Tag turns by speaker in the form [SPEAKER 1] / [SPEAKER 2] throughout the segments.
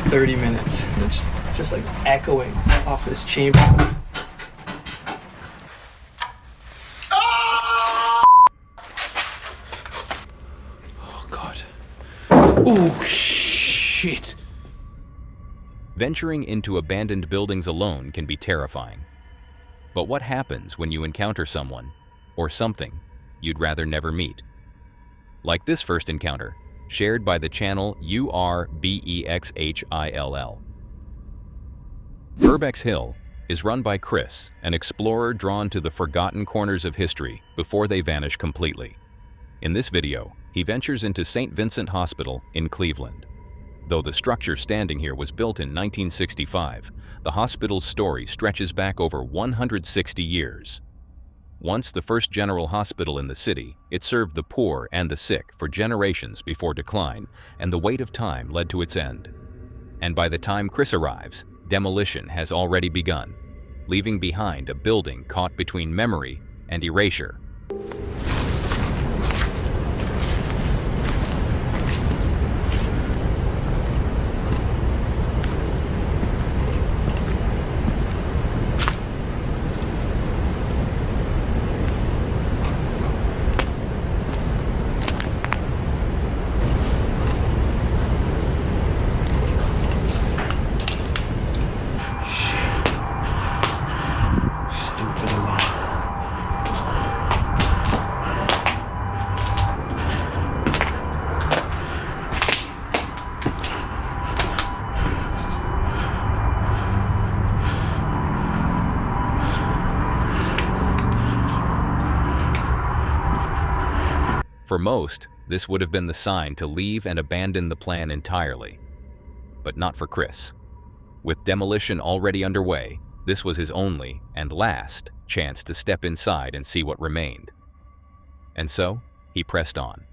[SPEAKER 1] 30 minutes. It's just like echoing off this chamber. Oh God. Oh shit.
[SPEAKER 2] Venturing into abandoned buildings alone can be terrifying. But what happens when you encounter someone, or something, you'd rather never meet? Like this first encounter, shared by the channel URBEXHILL. Burbeck's Hill is run by Chris, an explorer drawn to the forgotten corners of history before they vanish completely. In this video, he ventures into St. Vincent Hospital in Cleveland. Though the structure standing here was built in 1965, the hospital's story stretches back over 160 years. Once the first general hospital in the city, it served the poor and the sick for generations before decline, and the weight of time led to its end. And by the time Chris arrives, demolition has already begun, leaving behind a building caught between memory and erasure. For most, this would have been the sign to leave and abandon the plan entirely. But not for Chris. With demolition already underway, this was his only and last chance to step inside and see what remained. And so, he pressed on.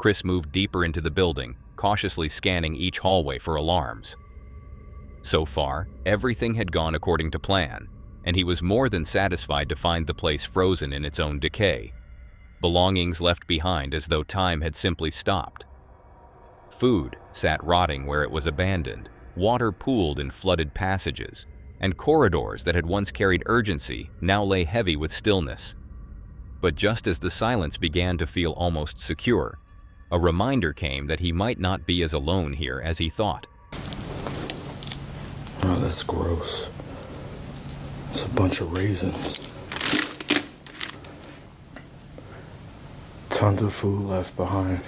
[SPEAKER 2] Chris moved deeper into the building, cautiously scanning each hallway for alarms. So far, everything had gone according to plan, and he was more than satisfied to find the place frozen in its own decay. Belongings left behind as though time had simply stopped. Food sat rotting where it was abandoned, water pooled in flooded passages, and corridors that had once carried urgency now lay heavy with stillness. But just as the silence began to feel almost secure, a reminder came that he might not be as alone here as he thought.
[SPEAKER 3] Oh, that's gross. It's a bunch of raisins. Tons of food left behind.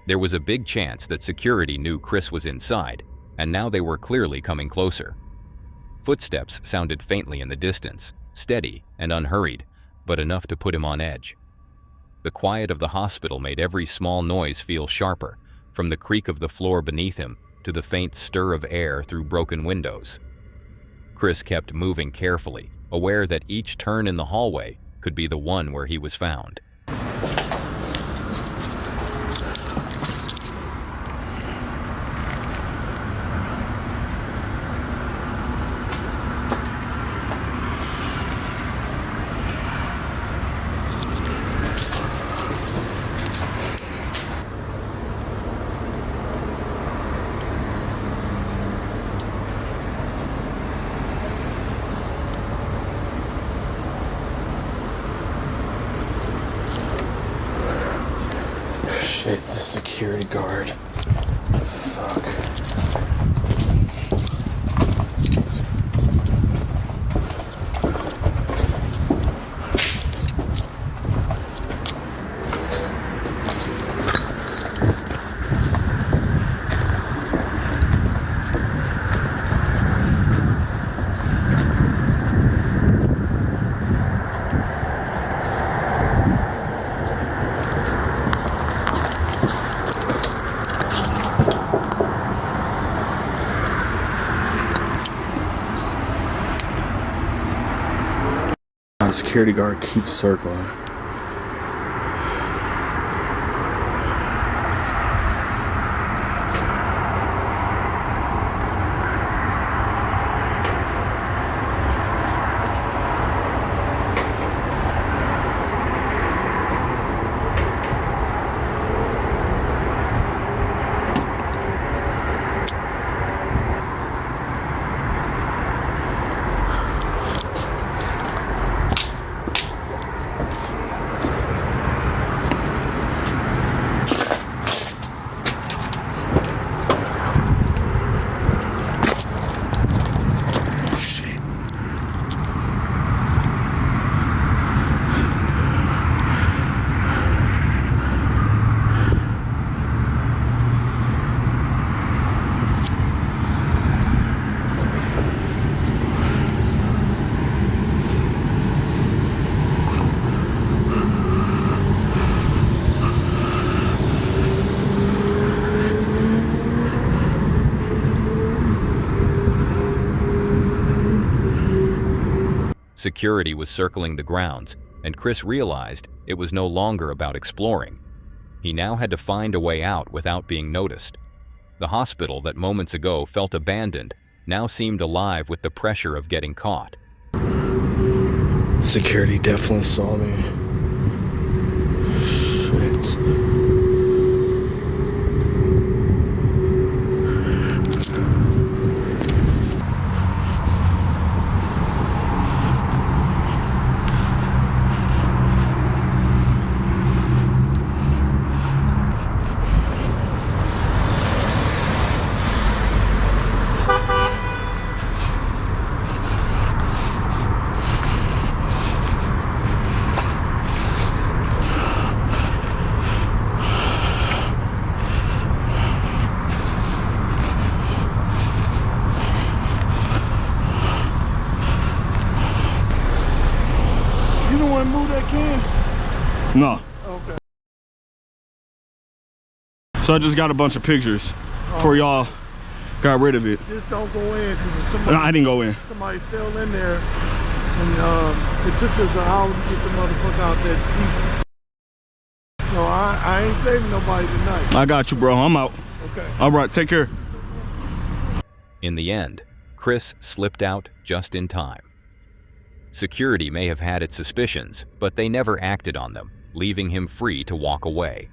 [SPEAKER 2] There was a big chance that security knew Chris was inside, and now they were clearly coming closer. Footsteps sounded faintly in the distance, steady and unhurried, but enough to put him on edge. The quiet of the hospital made every small noise feel sharper, from the creak of the floor beneath him to the faint stir of air through broken windows. Chris kept moving carefully, aware that each turn in the hallway could be the one where he was found.
[SPEAKER 3] Shit, the security guard. Fuck. The security guard keeps circling.
[SPEAKER 2] Security was circling the grounds, and Chris realized it was no longer about exploring. He now had to find a way out without being noticed. The hospital that moments ago felt abandoned now seemed alive with the pressure of getting caught.
[SPEAKER 3] Security definitely saw me. Shit.
[SPEAKER 4] Move that can?
[SPEAKER 3] No.
[SPEAKER 4] Okay.
[SPEAKER 3] So I just got a bunch of pictures for y'all. Got rid of it.
[SPEAKER 4] Just don't go in, because if somebody,
[SPEAKER 3] I didn't go in.
[SPEAKER 4] Somebody fell in there, and it took us an hour to get the motherfucker out there. So I ain't saving nobody tonight.
[SPEAKER 3] I got you, bro. I'm out.
[SPEAKER 4] Okay.
[SPEAKER 3] All right, take care.
[SPEAKER 2] In the end, Chris slipped out just in time. Security may have had its suspicions, but they never acted on them, leaving him free to walk away.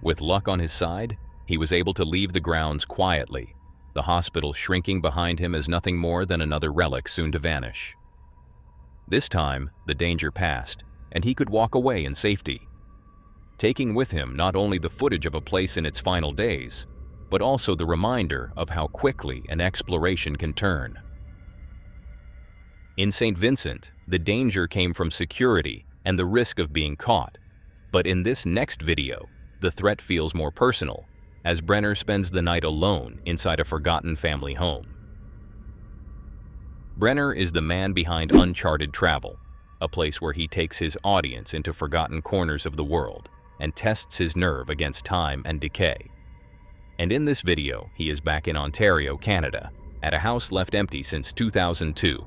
[SPEAKER 2] With luck on his side, he was able to leave the grounds quietly, the hospital shrinking behind him as nothing more than another relic soon to vanish. This time, the danger passed, and he could walk away in safety, taking with him not only the footage of a place in its final days, but also the reminder of how quickly an exploration can turn. In St. Vincent, the danger came from security and the risk of being caught. But in this next video, the threat feels more personal, as Brenner spends the night alone inside a forgotten family home. Brenner is the man behind Uncharted Travel, a place where he takes his audience into forgotten corners of the world and tests his nerve against time and decay. And in this video, he is back in Ontario, Canada, at a house left empty since 2002.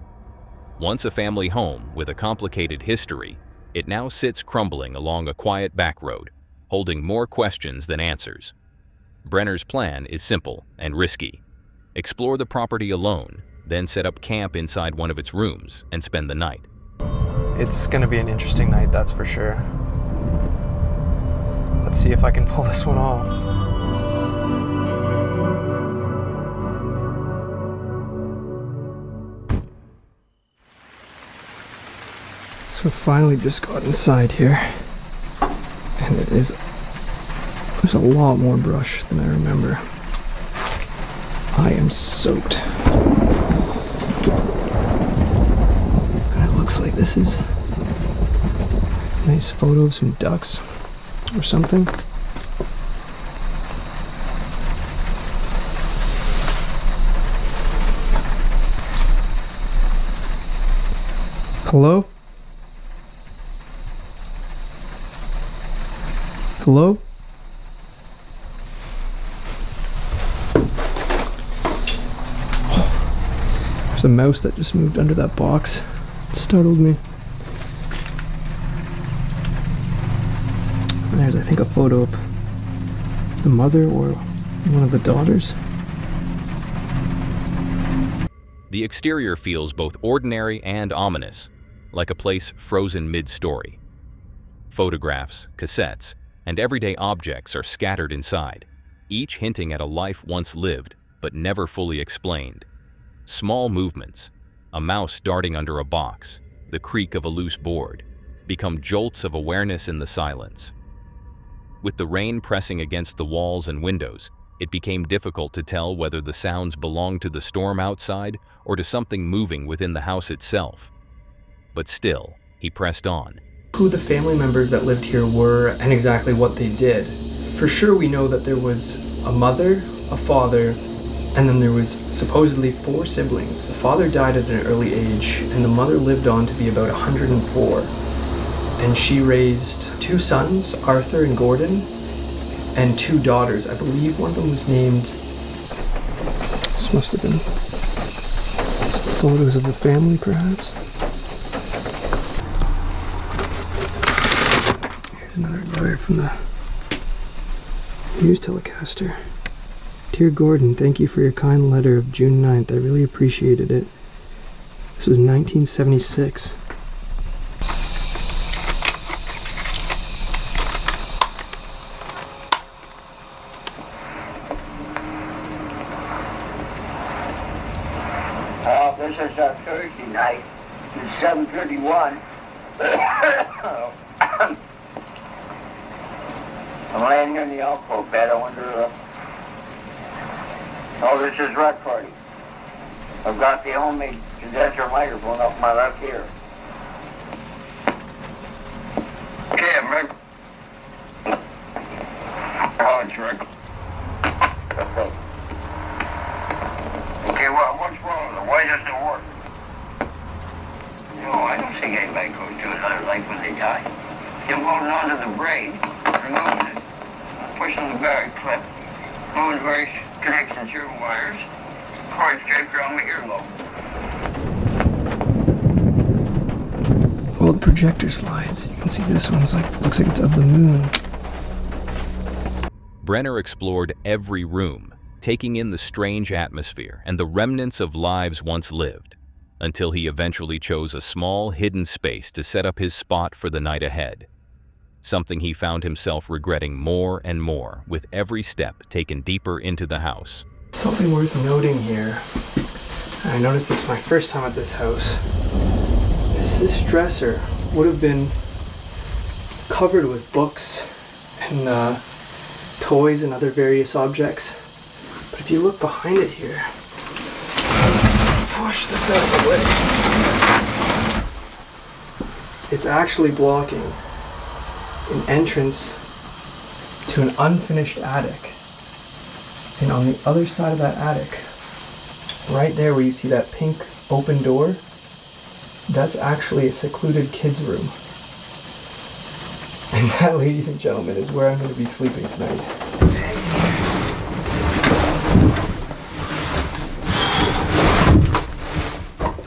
[SPEAKER 2] Once a family home with a complicated history, it now sits crumbling along a quiet back road, holding more questions than answers. Brenner's plan is simple and risky. Explore the property alone, then set up camp inside one of its rooms and spend the night.
[SPEAKER 1] It's gonna be an interesting night, that's for sure. Let's see if I can pull this one off. So finally just got inside here, and there's a lot more brush than I remember. I am soaked. And it looks like this is a nice photo of some ducks or something. Hello? Hello? There's a mouse that just moved under that box. It startled me. And there's, I think, a photo of the mother or one of the daughters.
[SPEAKER 2] The exterior feels both ordinary and ominous, like a place frozen mid-story. Photographs, cassettes, and everyday objects are scattered inside, each hinting at a life once lived but never fully explained. Small movements, a mouse darting under a box, the creak of a loose board, become jolts of awareness in the silence. With the rain pressing against the walls and windows, it became difficult to tell whether the sounds belonged to the storm outside or to something moving within the house itself. But still, he pressed on.
[SPEAKER 1] Who the family members that lived here were and exactly what they did. For sure we know that there was a mother, a father, and then there was supposedly 4 siblings. The father died at an early age, and the mother lived on to be about 104. And she raised 2 sons, Arthur and Gordon, and 2 daughters. I believe one of them was named... This must have been photos of the family, perhaps. Here's another letter from the news telecaster. Dear Gordon, thank you for your kind letter of June 9th. I really appreciated it. This was 1976.
[SPEAKER 5] This is a Thursday night. It's 7:31. I'm laying here in the alcove bed. I wonder... Oh, this is Rec Party. I've got the homemade condenser microphone up my left ear. Okay, I'm Rick. Oh, it's Rick. Okay, well, what's wrong with it? Why doesn't it work? No, I don't think anybody goes to another life when they die. You're holding on to the brain, removing it, pushing the barrel clip, moving various connections through wires, cord straight around my earlobe.
[SPEAKER 1] Old projector slides. You can see this one's looks like it's of the moon.
[SPEAKER 2] Brenner explored every room, taking in the strange atmosphere and the remnants of lives once lived, until he eventually chose a small, hidden space to set up his spot for the night ahead. Something he found himself regretting more and more with every step taken deeper into the house.
[SPEAKER 1] Something worth noting here, and I noticed this my first time at this house, is this dresser would have been covered with books and toys and other various objects. But if you look behind it here, push this out of the way. it's actually blocking an entrance to an unfinished attic. And on the other side of that attic, right there where you see that pink open door, that's actually a secluded kids' room. And that, ladies and gentlemen, is where I'm going to be sleeping tonight.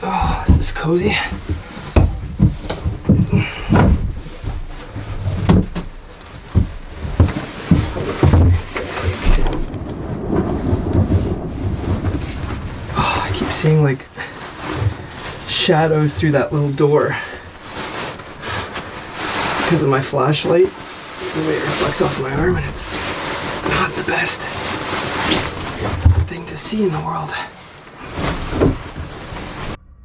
[SPEAKER 1] Oh, this is cozy. Oh, I keep seeing like shadows through that little door because of my flashlight, the way it reflects off my arm, and it's not the best thing to see in the world.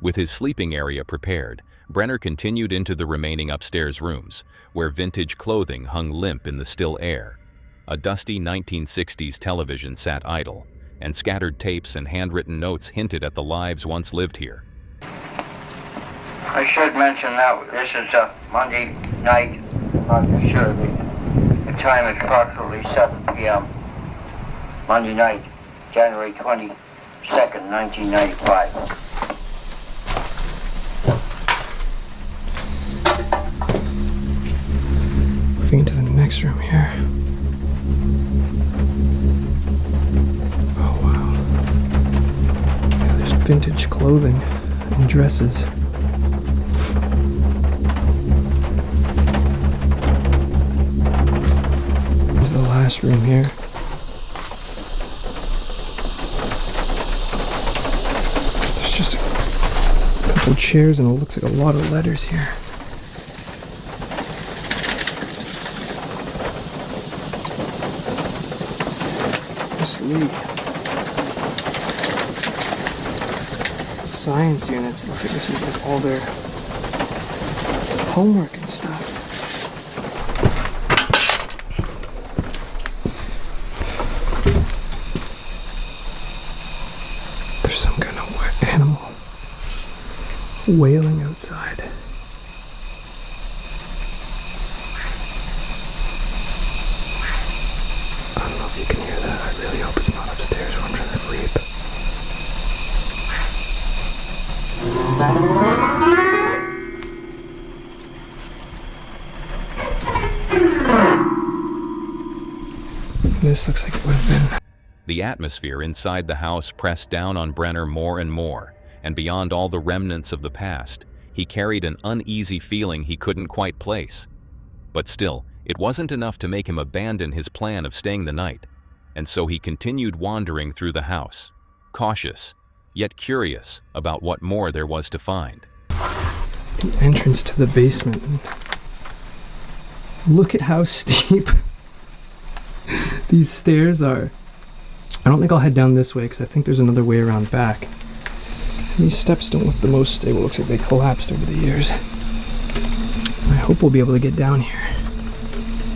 [SPEAKER 2] With his sleeping area prepared, Brenner continued into the remaining upstairs rooms, where vintage clothing hung limp in the still air. A dusty 1960s television sat idle, and scattered tapes and handwritten notes hinted at the lives once lived here.
[SPEAKER 5] I should mention that this is a Monday night. I'm sure the time is approximately 7 p.m. Monday night, January 22nd, 1995.
[SPEAKER 1] Moving into the next room here. Oh wow. Yeah, there's vintage clothing and dresses. There's the last room here. There's just a couple chairs and it looks like a lot of letters here. Science units. It looks like this was like all their homework and stuff. There's some kind of animal wailing outside. I don't know if you can hear that. I really hope it's not upstairs where I'm trying to sleep. This looks like it would have been.
[SPEAKER 2] The atmosphere inside the house pressed down on Brenner more and more, and beyond all the remnants of the past, he carried an uneasy feeling he couldn't quite place. But still, it wasn't enough to make him abandon his plan of staying the night, and so he continued wandering through the house, cautious, yet curious about what more there was to find.
[SPEAKER 1] The entrance to the basement. Look at how steep these stairs are. I don't think I'll head down this way because I think there's another way around back. These steps don't look the most stable. Looks like they collapsed over the years. I hope we'll be able to get down here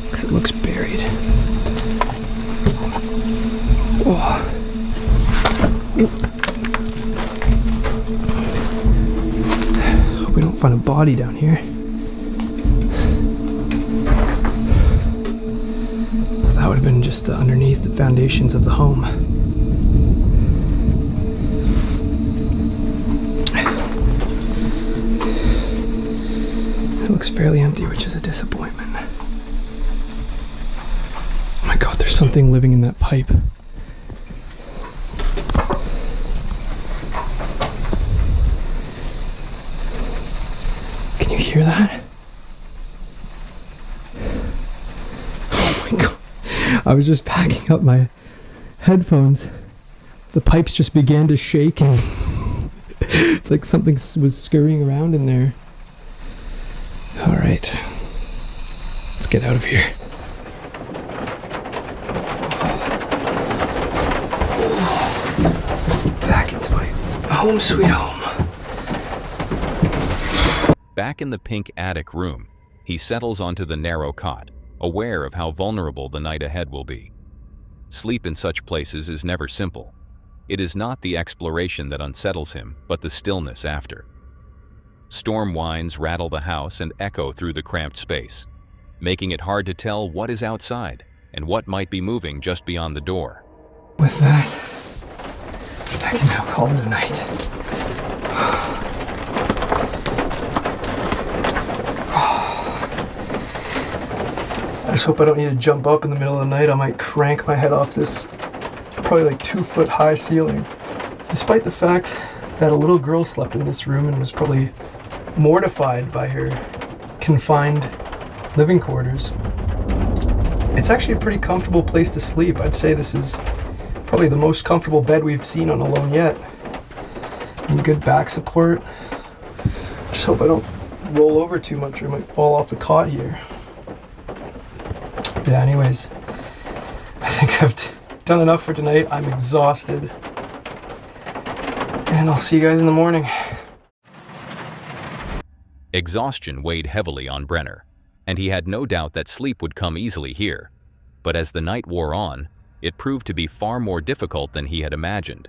[SPEAKER 1] because it looks buried. Oh. Hope we don't find a body down here. So that would have been just underneath the foundations of the home. It looks fairly empty, which is a disappointment. Oh my god, there's something living in that pipe. Can you hear that? Oh my god. I was just packing up my headphones. The pipes just began to shake and it's like something was scurrying around in there. Alright. Let's get out of here. Back into my home sweet home.
[SPEAKER 2] Back in the pink attic room, he settles onto the narrow cot, aware of how vulnerable the night ahead will be. Sleep in such places is never simple. It is not the exploration that unsettles him, but the stillness after. Storm whines rattle the house and echo through the cramped space, making it hard to tell what is outside and what might be moving just beyond the door.
[SPEAKER 1] With that, I can now call it a night. I just hope I don't need to jump up in the middle of the night. I might crank my head off this probably like 2-foot high ceiling. Despite the fact that a little girl slept in this room and was probably mortified by her confined living quarters, it's actually a pretty comfortable place to sleep. I'd say this is probably the most comfortable bed we've seen on Alone yet. And good back support. Just hope I don't roll over too much or I might fall off the cot here. Yeah, anyways, I think I've done enough for tonight. I'm exhausted. And I'll see you guys in the morning.
[SPEAKER 2] Exhaustion weighed heavily on Brenner, and he had no doubt that sleep would come easily here. But as the night wore on, it proved to be far more difficult than he had imagined,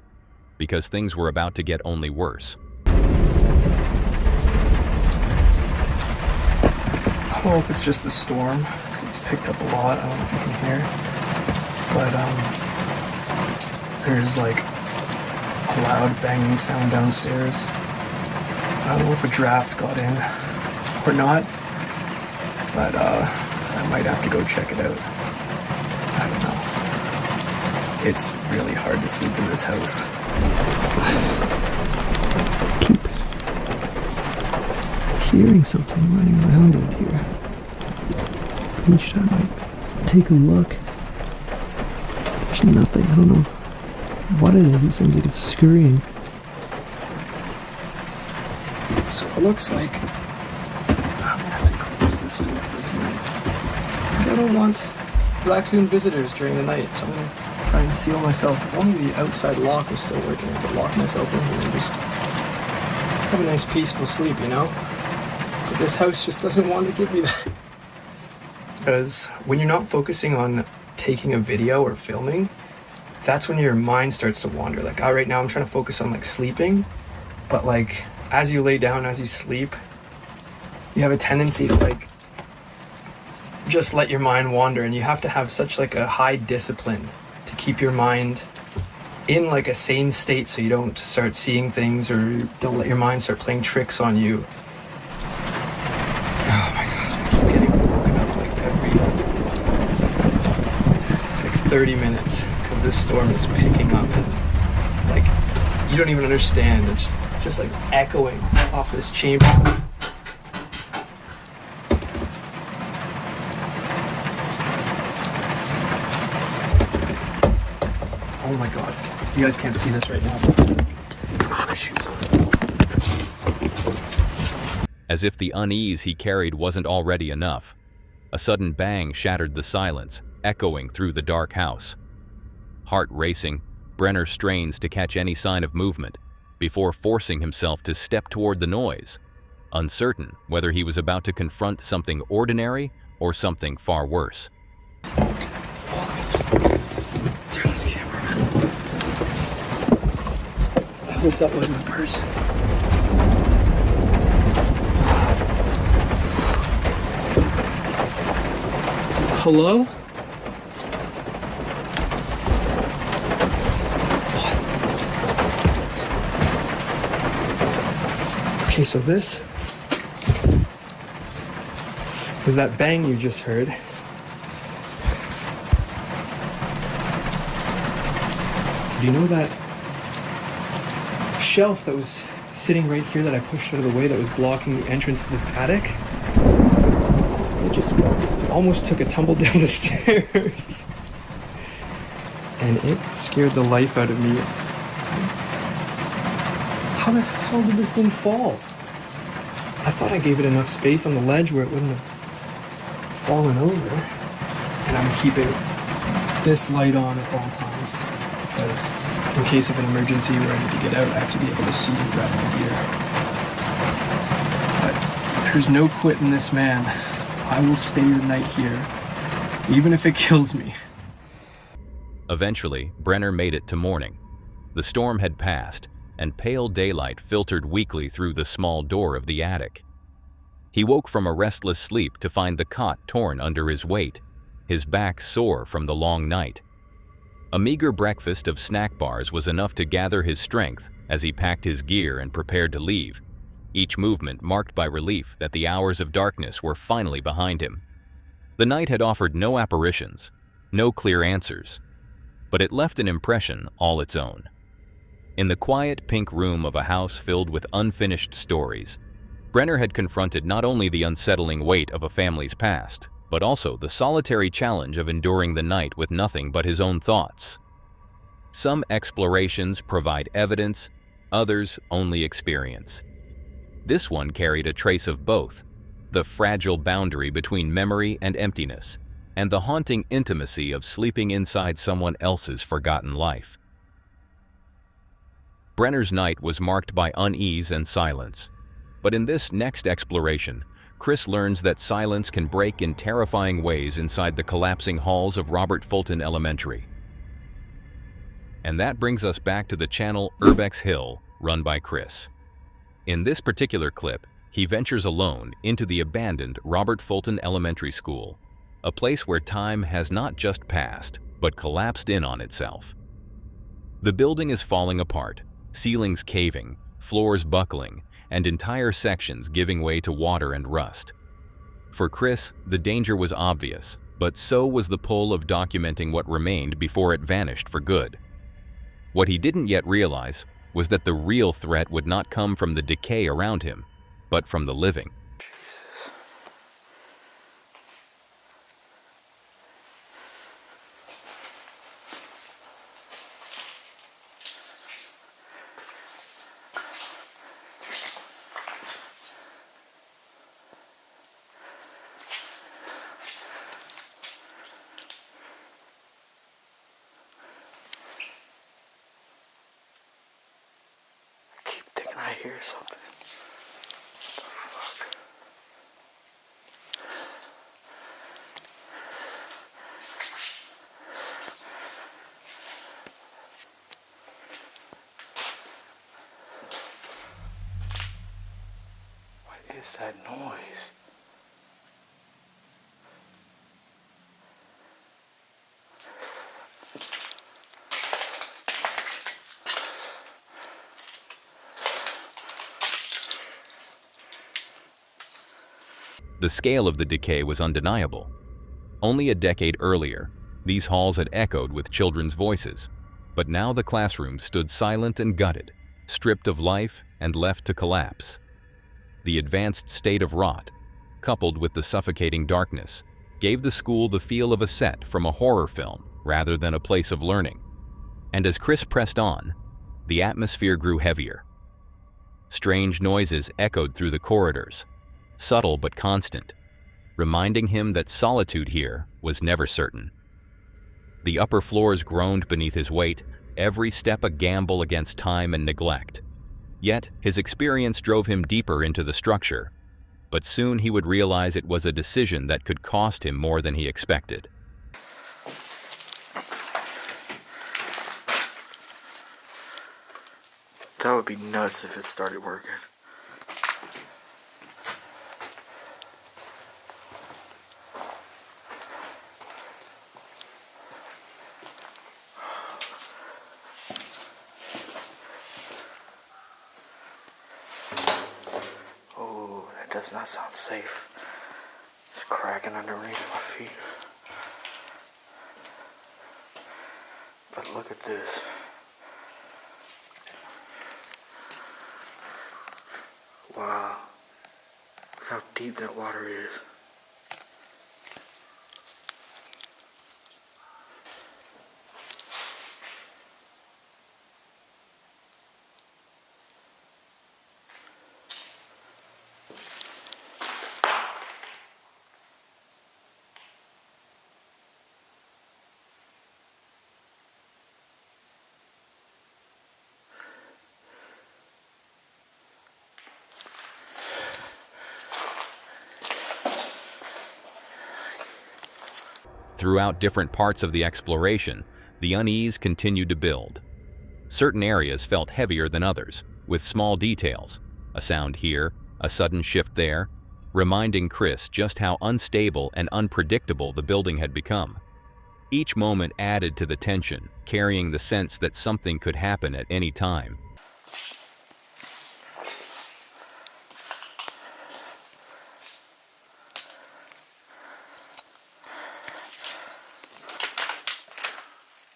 [SPEAKER 2] because things were about to get only worse.
[SPEAKER 1] I don't know if it's just the storm, because it's picked up a lot. I don't know if you can hear. But there's like a loud banging sound downstairs. I don't know if a draft got in or not, but I might have to go check it out. I don't know. It's really hard to sleep in this house. I keep hearing something running around out here. Each time I take a look, there's nothing. I don't know what it is. It sounds like it's scurrying. So it looks like I'm gonna have to close this door for tonight, because I don't want raccoon visitors during the night, so I'm gonna try and seal myself. If only the outside lock was still working, I could lock myself in here and just have a nice peaceful sleep, you know? But this house just doesn't want to give me that. Because when you're not focusing on taking a video or filming, that's when your mind starts to wander. Like, oh, right now I'm trying to focus on like sleeping, but like as you lay down, as you sleep, you have a tendency to like just let your mind wander, and you have to have such like a high discipline to keep your mind in like a sane state so you don't start seeing things or don't let your mind start playing tricks on you. Oh my god, I keep getting woken up like every 30 minutes because this storm is picking up and like you don't even understand. It's just like echoing off this chamber. Oh my god, you guys can't see this right now.
[SPEAKER 2] As if the unease he carried wasn't already enough, a sudden bang shattered the silence, echoing through the dark house. Heart racing, Brenner strains to catch any sign of movement before forcing himself to step toward the noise, uncertain whether he was about to confront something ordinary or something far worse.
[SPEAKER 1] Turn this camera around. I hope that wasn't a person. Hello? What? Okay, so this was that bang you just heard. Do you know that shelf that was sitting right here that I pushed out of the way that was blocking the entrance to this attic? It just almost took a tumble down the stairs. And it scared the life out of me. How the hell did this thing fall? I thought I gave it enough space on the ledge where it wouldn't have fallen over. And I'm keeping this light on at all times, because in case of an emergency where I need to get out, I have to be able to see and grab my gear. But there's no quitting this man. I will stay the night here, even if it kills me.
[SPEAKER 2] Eventually, Brenner made it to morning. The storm had passed, and pale daylight filtered weakly through the small door of the attic. He woke from a restless sleep to find the cot torn under his weight, his back sore from the long night. A meager breakfast of snack bars was enough to gather his strength as he packed his gear and prepared to leave, each movement marked by relief that the hours of darkness were finally behind him. The night had offered no apparitions, no clear answers, but it left an impression all its own. In the quiet pink room of a house filled with unfinished stories, Brenner had confronted not only the unsettling weight of a family's past, but also the solitary challenge of enduring the night with nothing but his own thoughts. Some explorations provide evidence, others only experience. This one carried a trace of both, the fragile boundary between memory and emptiness, and the haunting intimacy of sleeping inside someone else's forgotten life. Brenner's night was marked by unease and silence, but in this next exploration, Chris learns that silence can break in terrifying ways inside the collapsing halls of Robert Fulton Elementary. And that brings us back to the channel Urbex Hill, run by Chris. In this particular clip, he ventures alone into the abandoned Robert Fulton Elementary School, a place where time has not just passed, but collapsed in on itself. The building is falling apart, ceilings caving, floors buckling, and entire sections giving way to water and rust. For Chris, the danger was obvious, but so was the pull of documenting what remained before it vanished for good. What he didn't yet realize was that the real threat would not come from the decay around him, but from the living.
[SPEAKER 1] I hear something. What is that noise?
[SPEAKER 2] The scale of the decay was undeniable. Only a decade earlier, these halls had echoed with children's voices, but now the classrooms stood silent and gutted, stripped of life and left to collapse. The advanced state of rot, coupled with the suffocating darkness, gave the school the feel of a set from a horror film rather than a place of learning. And as Chris pressed on, the atmosphere grew heavier. Strange noises echoed through the corridors, subtle but constant, reminding him that solitude here was never certain. The upper floors groaned beneath his weight, every step a gamble against time and neglect. Yet his experience drove him deeper into the structure, but soon he would realize it was a decision that could cost him more than he expected.
[SPEAKER 1] That would be nuts if it started working. Does not sound safe. It's cracking underneath my feet. But look at this. Wow. Look how deep that water is.
[SPEAKER 2] Throughout different parts of the exploration, the unease continued to build. Certain areas felt heavier than others, with small details, a sound here, a sudden shift there, reminding Chris just how unstable and unpredictable the building had become. Each moment added to the tension, carrying the sense that something could happen at any time.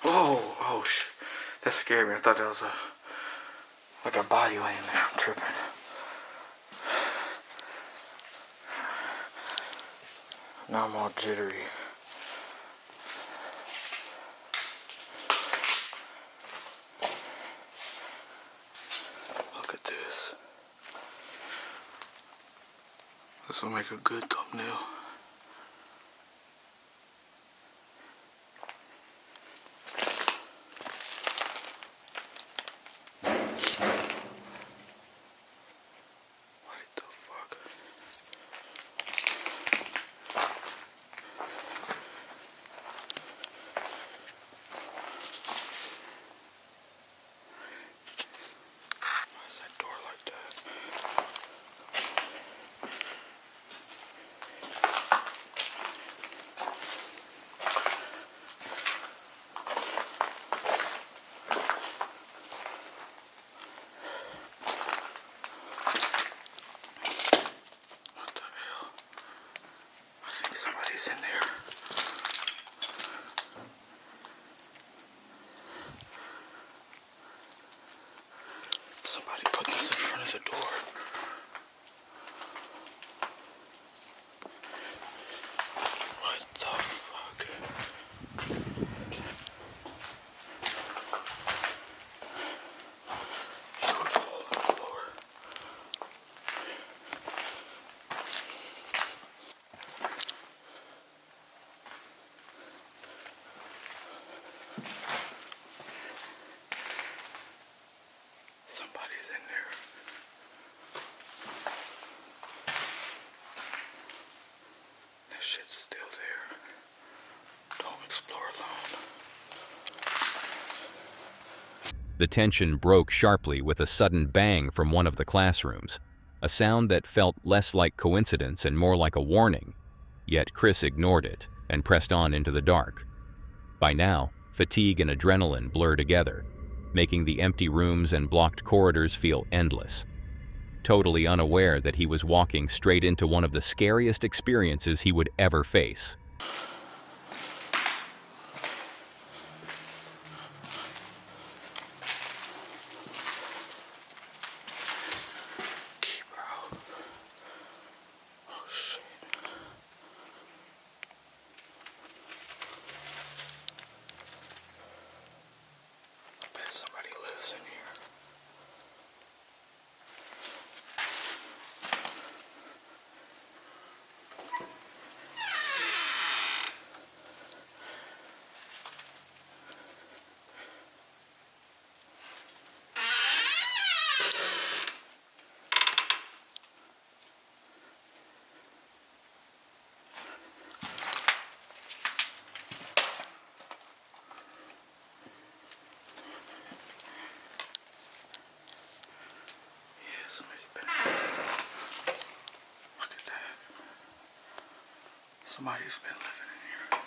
[SPEAKER 6] Oh, that scared me. I thought that was like a body laying there. I'm tripping. Now I'm all jittery. Look at this. This will make a good thumbnail. Somebody's in there. Somebody put this in front of the door. What the fuck? Huge hole in the floor. Somebody's in there. That shit's still there. Don't explore alone.
[SPEAKER 2] The tension broke sharply with a sudden bang from one of the classrooms, a sound that felt less like coincidence and more like a warning. Yet Chris ignored it and pressed on into the dark. By now, fatigue and adrenaline blur together, making the empty rooms and blocked corridors feel endless. Totally unaware that he was walking straight into one of the scariest experiences he would ever face.
[SPEAKER 6] Keep out. Oh shit. I bet somebody lives in here. Somebody's been here. Look at that. Somebody's been living in here.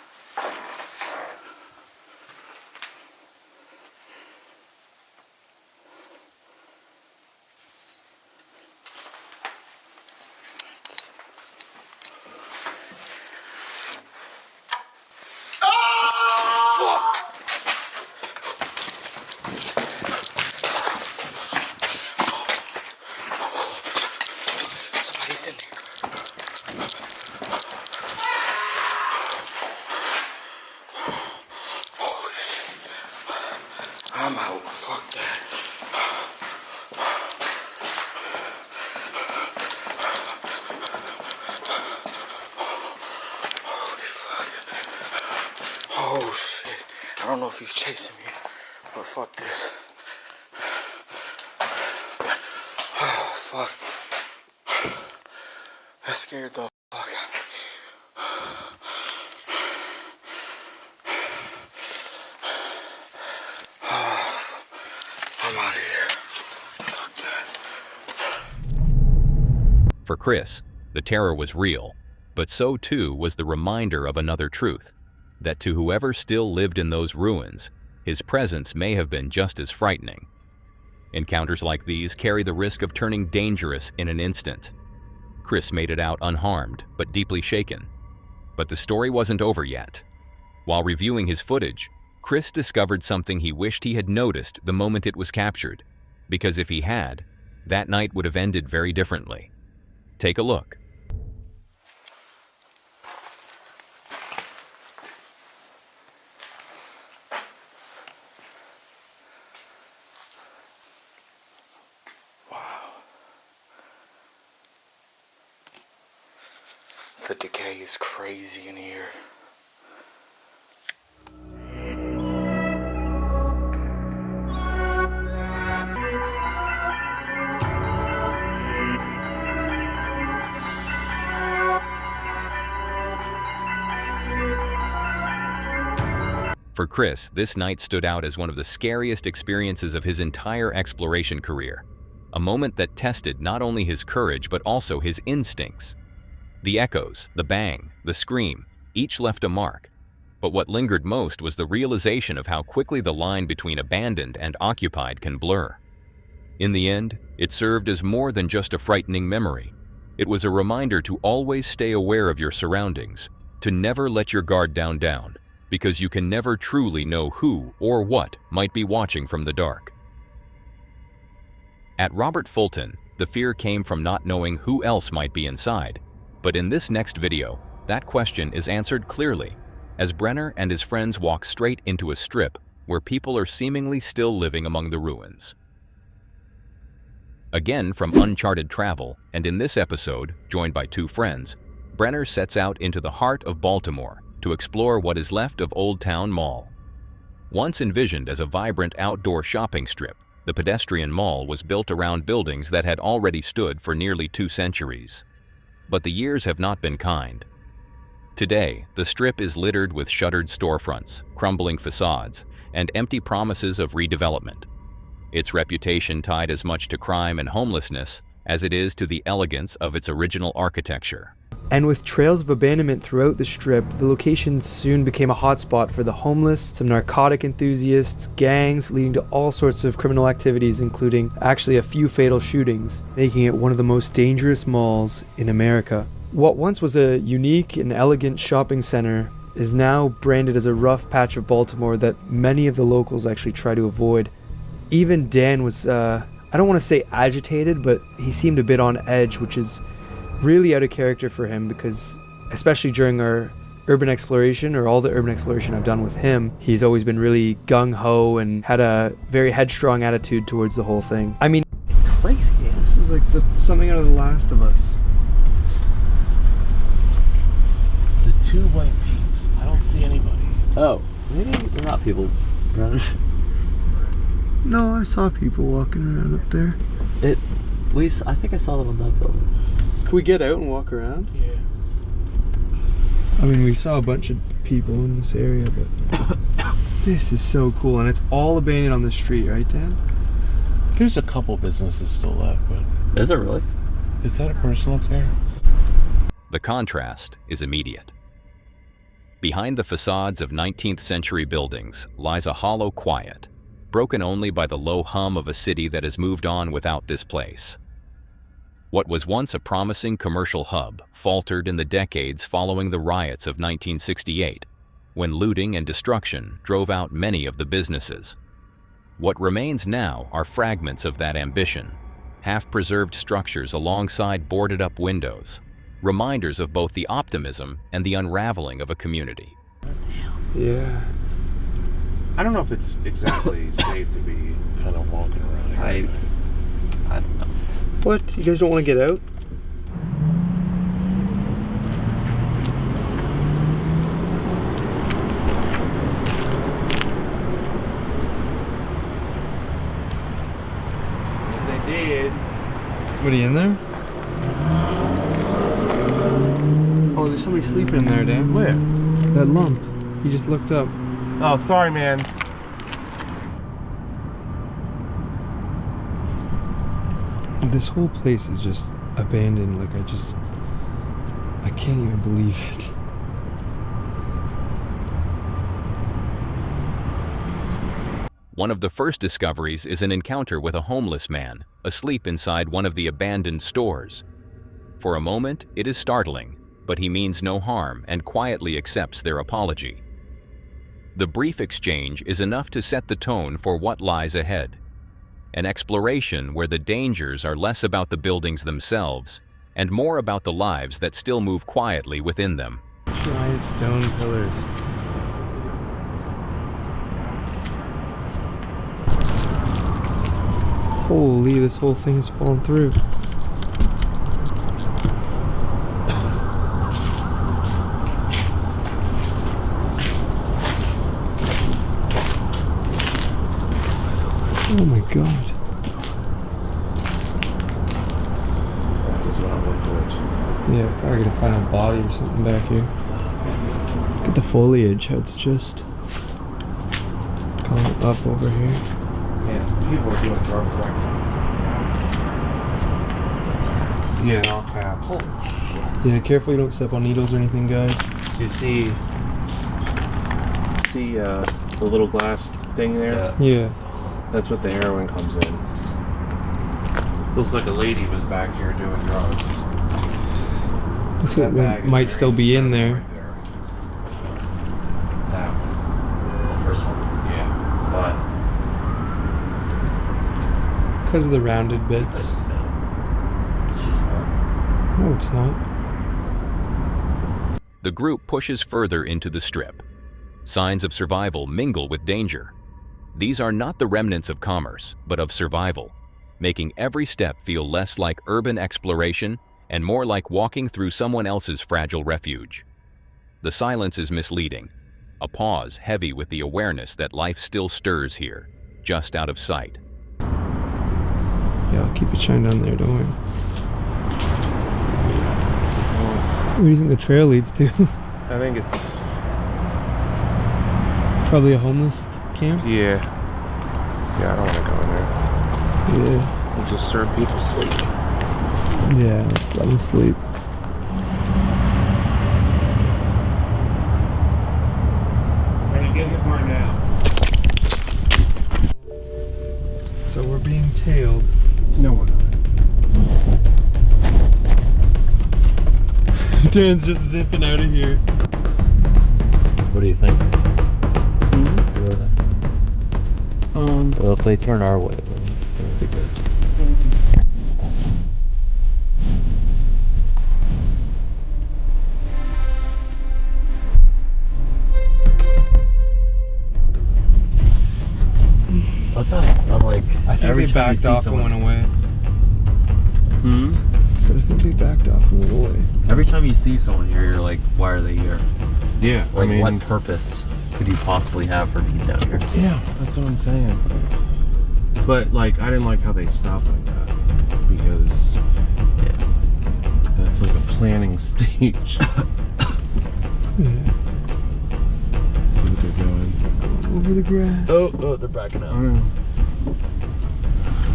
[SPEAKER 6] Somebody's in there. Holy shit. I'm out. Fuck that. Holy fuck. Oh shit. I don't know if he's chasing me, but fuck this. Oh fuck. That scared the fuck out of me.
[SPEAKER 2] For Chris, the terror was real, but so too was the reminder of another truth, that to whoever still lived in those ruins, his presence may have been just as frightening. Encounters like these carry the risk of turning dangerous in an instant. Chris made it out unharmed, but deeply shaken. But the story wasn't over yet. While reviewing his footage, Chris discovered something he wished he had noticed the moment it was captured, because if he had, that night would have ended very differently. Take a look.
[SPEAKER 6] The decay is crazy in here.
[SPEAKER 2] For Chris, this night stood out as one of the scariest experiences of his entire exploration career, a moment that tested not only his courage but also his instincts. The echoes, the bang, the scream, each left a mark. But what lingered most was the realization of how quickly the line between abandoned and occupied can blur. In the end, it served as more than just a frightening memory. It was a reminder to always stay aware of your surroundings, to never let your guard down, because you can never truly know who or what might be watching from the dark. At Robert Fulton, the fear came from not knowing who else might be inside. But in this next video, that question is answered clearly, as Brenner and his friends walk straight into a strip where people are seemingly still living among the ruins. Again from uncharted travel, and in this episode, joined by two friends, Brenner sets out into the heart of Baltimore to explore what is left of Old Town Mall. Once envisioned as a vibrant outdoor shopping strip, the pedestrian mall was built around buildings that had already stood for nearly 2 centuries. But the years have not been kind. Today, the strip is littered with shuttered storefronts, crumbling facades, and empty promises of redevelopment. Its reputation tied as much to crime and homelessness as it is to the elegance of its original architecture.
[SPEAKER 1] And with trails of abandonment throughout the strip, the location soon became a hotspot for the homeless, some narcotic enthusiasts, gangs, leading to all sorts of criminal activities, including actually a few fatal shootings, making it one of the most dangerous malls in America. What once was a unique and elegant shopping center is now branded as a rough patch of Baltimore that many of the locals actually try to avoid. Even Dan was, I don't want to say agitated, but he seemed a bit on edge, which is really out of character for him because, especially during our urban exploration or all the urban exploration I've done with him, he's always been really gung-ho and had a very headstrong attitude towards the whole thing. I mean,
[SPEAKER 4] Crazy.
[SPEAKER 1] this is like something out of The Last of Us.
[SPEAKER 7] The 2 white peeps. I don't see anybody. Oh, maybe they're not people.
[SPEAKER 1] No, I saw people walking around up there.
[SPEAKER 7] I think I saw them in that building.
[SPEAKER 1] Could we get out and walk around?
[SPEAKER 7] Yeah.
[SPEAKER 1] I mean, we saw a bunch of people in this area, but this is so cool, and it's all abandoned on the street, right, Dan?
[SPEAKER 7] There's a couple businesses still left, but... Is there really? Is that a personal care?
[SPEAKER 2] The contrast is immediate. Behind the facades of 19th century buildings lies a hollow quiet, broken only by the low hum of a city that has moved on without this place. What was once a promising commercial hub faltered in the decades following the riots of 1968, when looting and destruction drove out many of the businesses. What remains now are fragments of that ambition, half-preserved structures alongside boarded-up windows, reminders of both the optimism and the unraveling of a community.
[SPEAKER 1] Yeah.
[SPEAKER 7] I don't know if it's exactly safe to be kind of walking around here. I don't know.
[SPEAKER 1] What? You guys don't want to get out?
[SPEAKER 7] They did.
[SPEAKER 1] Somebody in there? Oh, there's somebody sleeping in there, Dan.
[SPEAKER 7] Where?
[SPEAKER 1] That lump. He just looked up.
[SPEAKER 7] Oh, sorry, man.
[SPEAKER 1] This whole place is just abandoned. Like, I can't even believe it.
[SPEAKER 2] One of the first discoveries is an encounter with a homeless man, asleep inside one of the abandoned stores. For a moment, it is startling, but he means no harm and quietly accepts their apology. The brief exchange is enough to set the tone for what lies ahead. An exploration where the dangers are less about the buildings themselves and more about the lives that still move quietly within them.
[SPEAKER 7] Giant stone pillars.
[SPEAKER 1] Holy, this whole thing's fallen through. Oh my god.
[SPEAKER 7] That does not look good.
[SPEAKER 1] Yeah, probably gonna find a body or something back here. Look at the foliage, how it's just coming up over here.
[SPEAKER 7] Yeah, people are doing drugs there. Yeah, in all caps.
[SPEAKER 1] Yeah, careful you don't step on needles or anything, guys.
[SPEAKER 7] Do you see the little glass thing there?
[SPEAKER 1] Yeah.
[SPEAKER 7] That's what the heroin comes in. Looks like a lady was back here doing drugs.
[SPEAKER 1] Looks like it might still be in there.
[SPEAKER 7] Right there. That one. The first one? Yeah. But
[SPEAKER 1] Because of the rounded bits.
[SPEAKER 7] it's just not.
[SPEAKER 1] No, it's not.
[SPEAKER 2] The group pushes further into the strip. Signs of survival mingle with danger. These are not the remnants of commerce, but of survival, making every step feel less like urban exploration and more like walking through someone else's fragile refuge. The silence is misleading, a pause heavy with the awareness that life still stirs here, just out of sight.
[SPEAKER 1] Yeah, I'll keep it shined down there, don't worry. Where do you think the trail leads to?
[SPEAKER 7] I think it's...
[SPEAKER 1] Probably a homeless camp?
[SPEAKER 7] Yeah. Yeah, I don't want to go in there.
[SPEAKER 1] Yeah.
[SPEAKER 7] We'll disturb people's sleep.
[SPEAKER 1] Yeah, let's let them sleep.
[SPEAKER 7] Ready, get in the car now.
[SPEAKER 1] So we're being tailed.
[SPEAKER 7] No, we're not.
[SPEAKER 1] Dan's just zipping out of here.
[SPEAKER 8] What do you think? Well, if they turn our way, then it'll be good. What's up? I'm like,
[SPEAKER 1] I think
[SPEAKER 8] every
[SPEAKER 1] they
[SPEAKER 8] time you
[SPEAKER 1] backed
[SPEAKER 8] see
[SPEAKER 1] off
[SPEAKER 8] someone,
[SPEAKER 1] and went away.
[SPEAKER 8] Hmm?
[SPEAKER 1] So I think they backed off and went away.
[SPEAKER 8] Every time you see someone here, you're like, why are they here?
[SPEAKER 7] Yeah,
[SPEAKER 8] Like,
[SPEAKER 7] I mean,
[SPEAKER 8] what purpose could you possibly have for being down here?
[SPEAKER 7] yeah, that's what I'm saying. But like, I didn't like how they stopped like that because that's like a planning stage.
[SPEAKER 1] Yeah.
[SPEAKER 7] See what they're doing.
[SPEAKER 1] Over the grass.
[SPEAKER 8] Oh, they're backing
[SPEAKER 7] I
[SPEAKER 8] out.
[SPEAKER 7] don't know.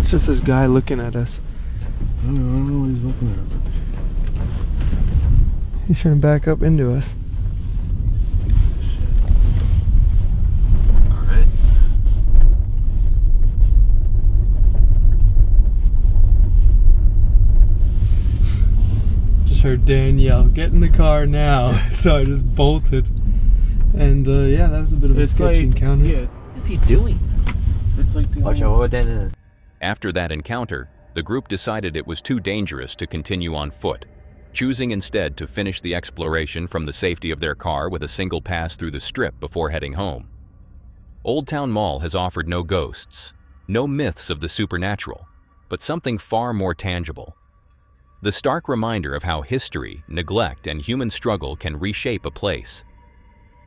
[SPEAKER 1] It's just this guy looking at us.
[SPEAKER 7] I don't know what he's looking at.
[SPEAKER 1] He's trying to back up into us.
[SPEAKER 8] Alright.
[SPEAKER 1] Just heard Dan yell, "Get in the car now!" So I just bolted. And yeah, that was a bit of a sketchy encounter.
[SPEAKER 7] Yeah,
[SPEAKER 8] What is he doing?
[SPEAKER 7] it's like the
[SPEAKER 8] Watch out, what Dan?
[SPEAKER 2] After that encounter, the group decided it was too dangerous to continue on foot, choosing instead to finish the exploration from the safety of their car with a single pass through the strip before heading home. Old Town Mall has offered no ghosts, no myths of the supernatural, but something far more tangible. The stark reminder of how history, neglect, and human struggle can reshape a place.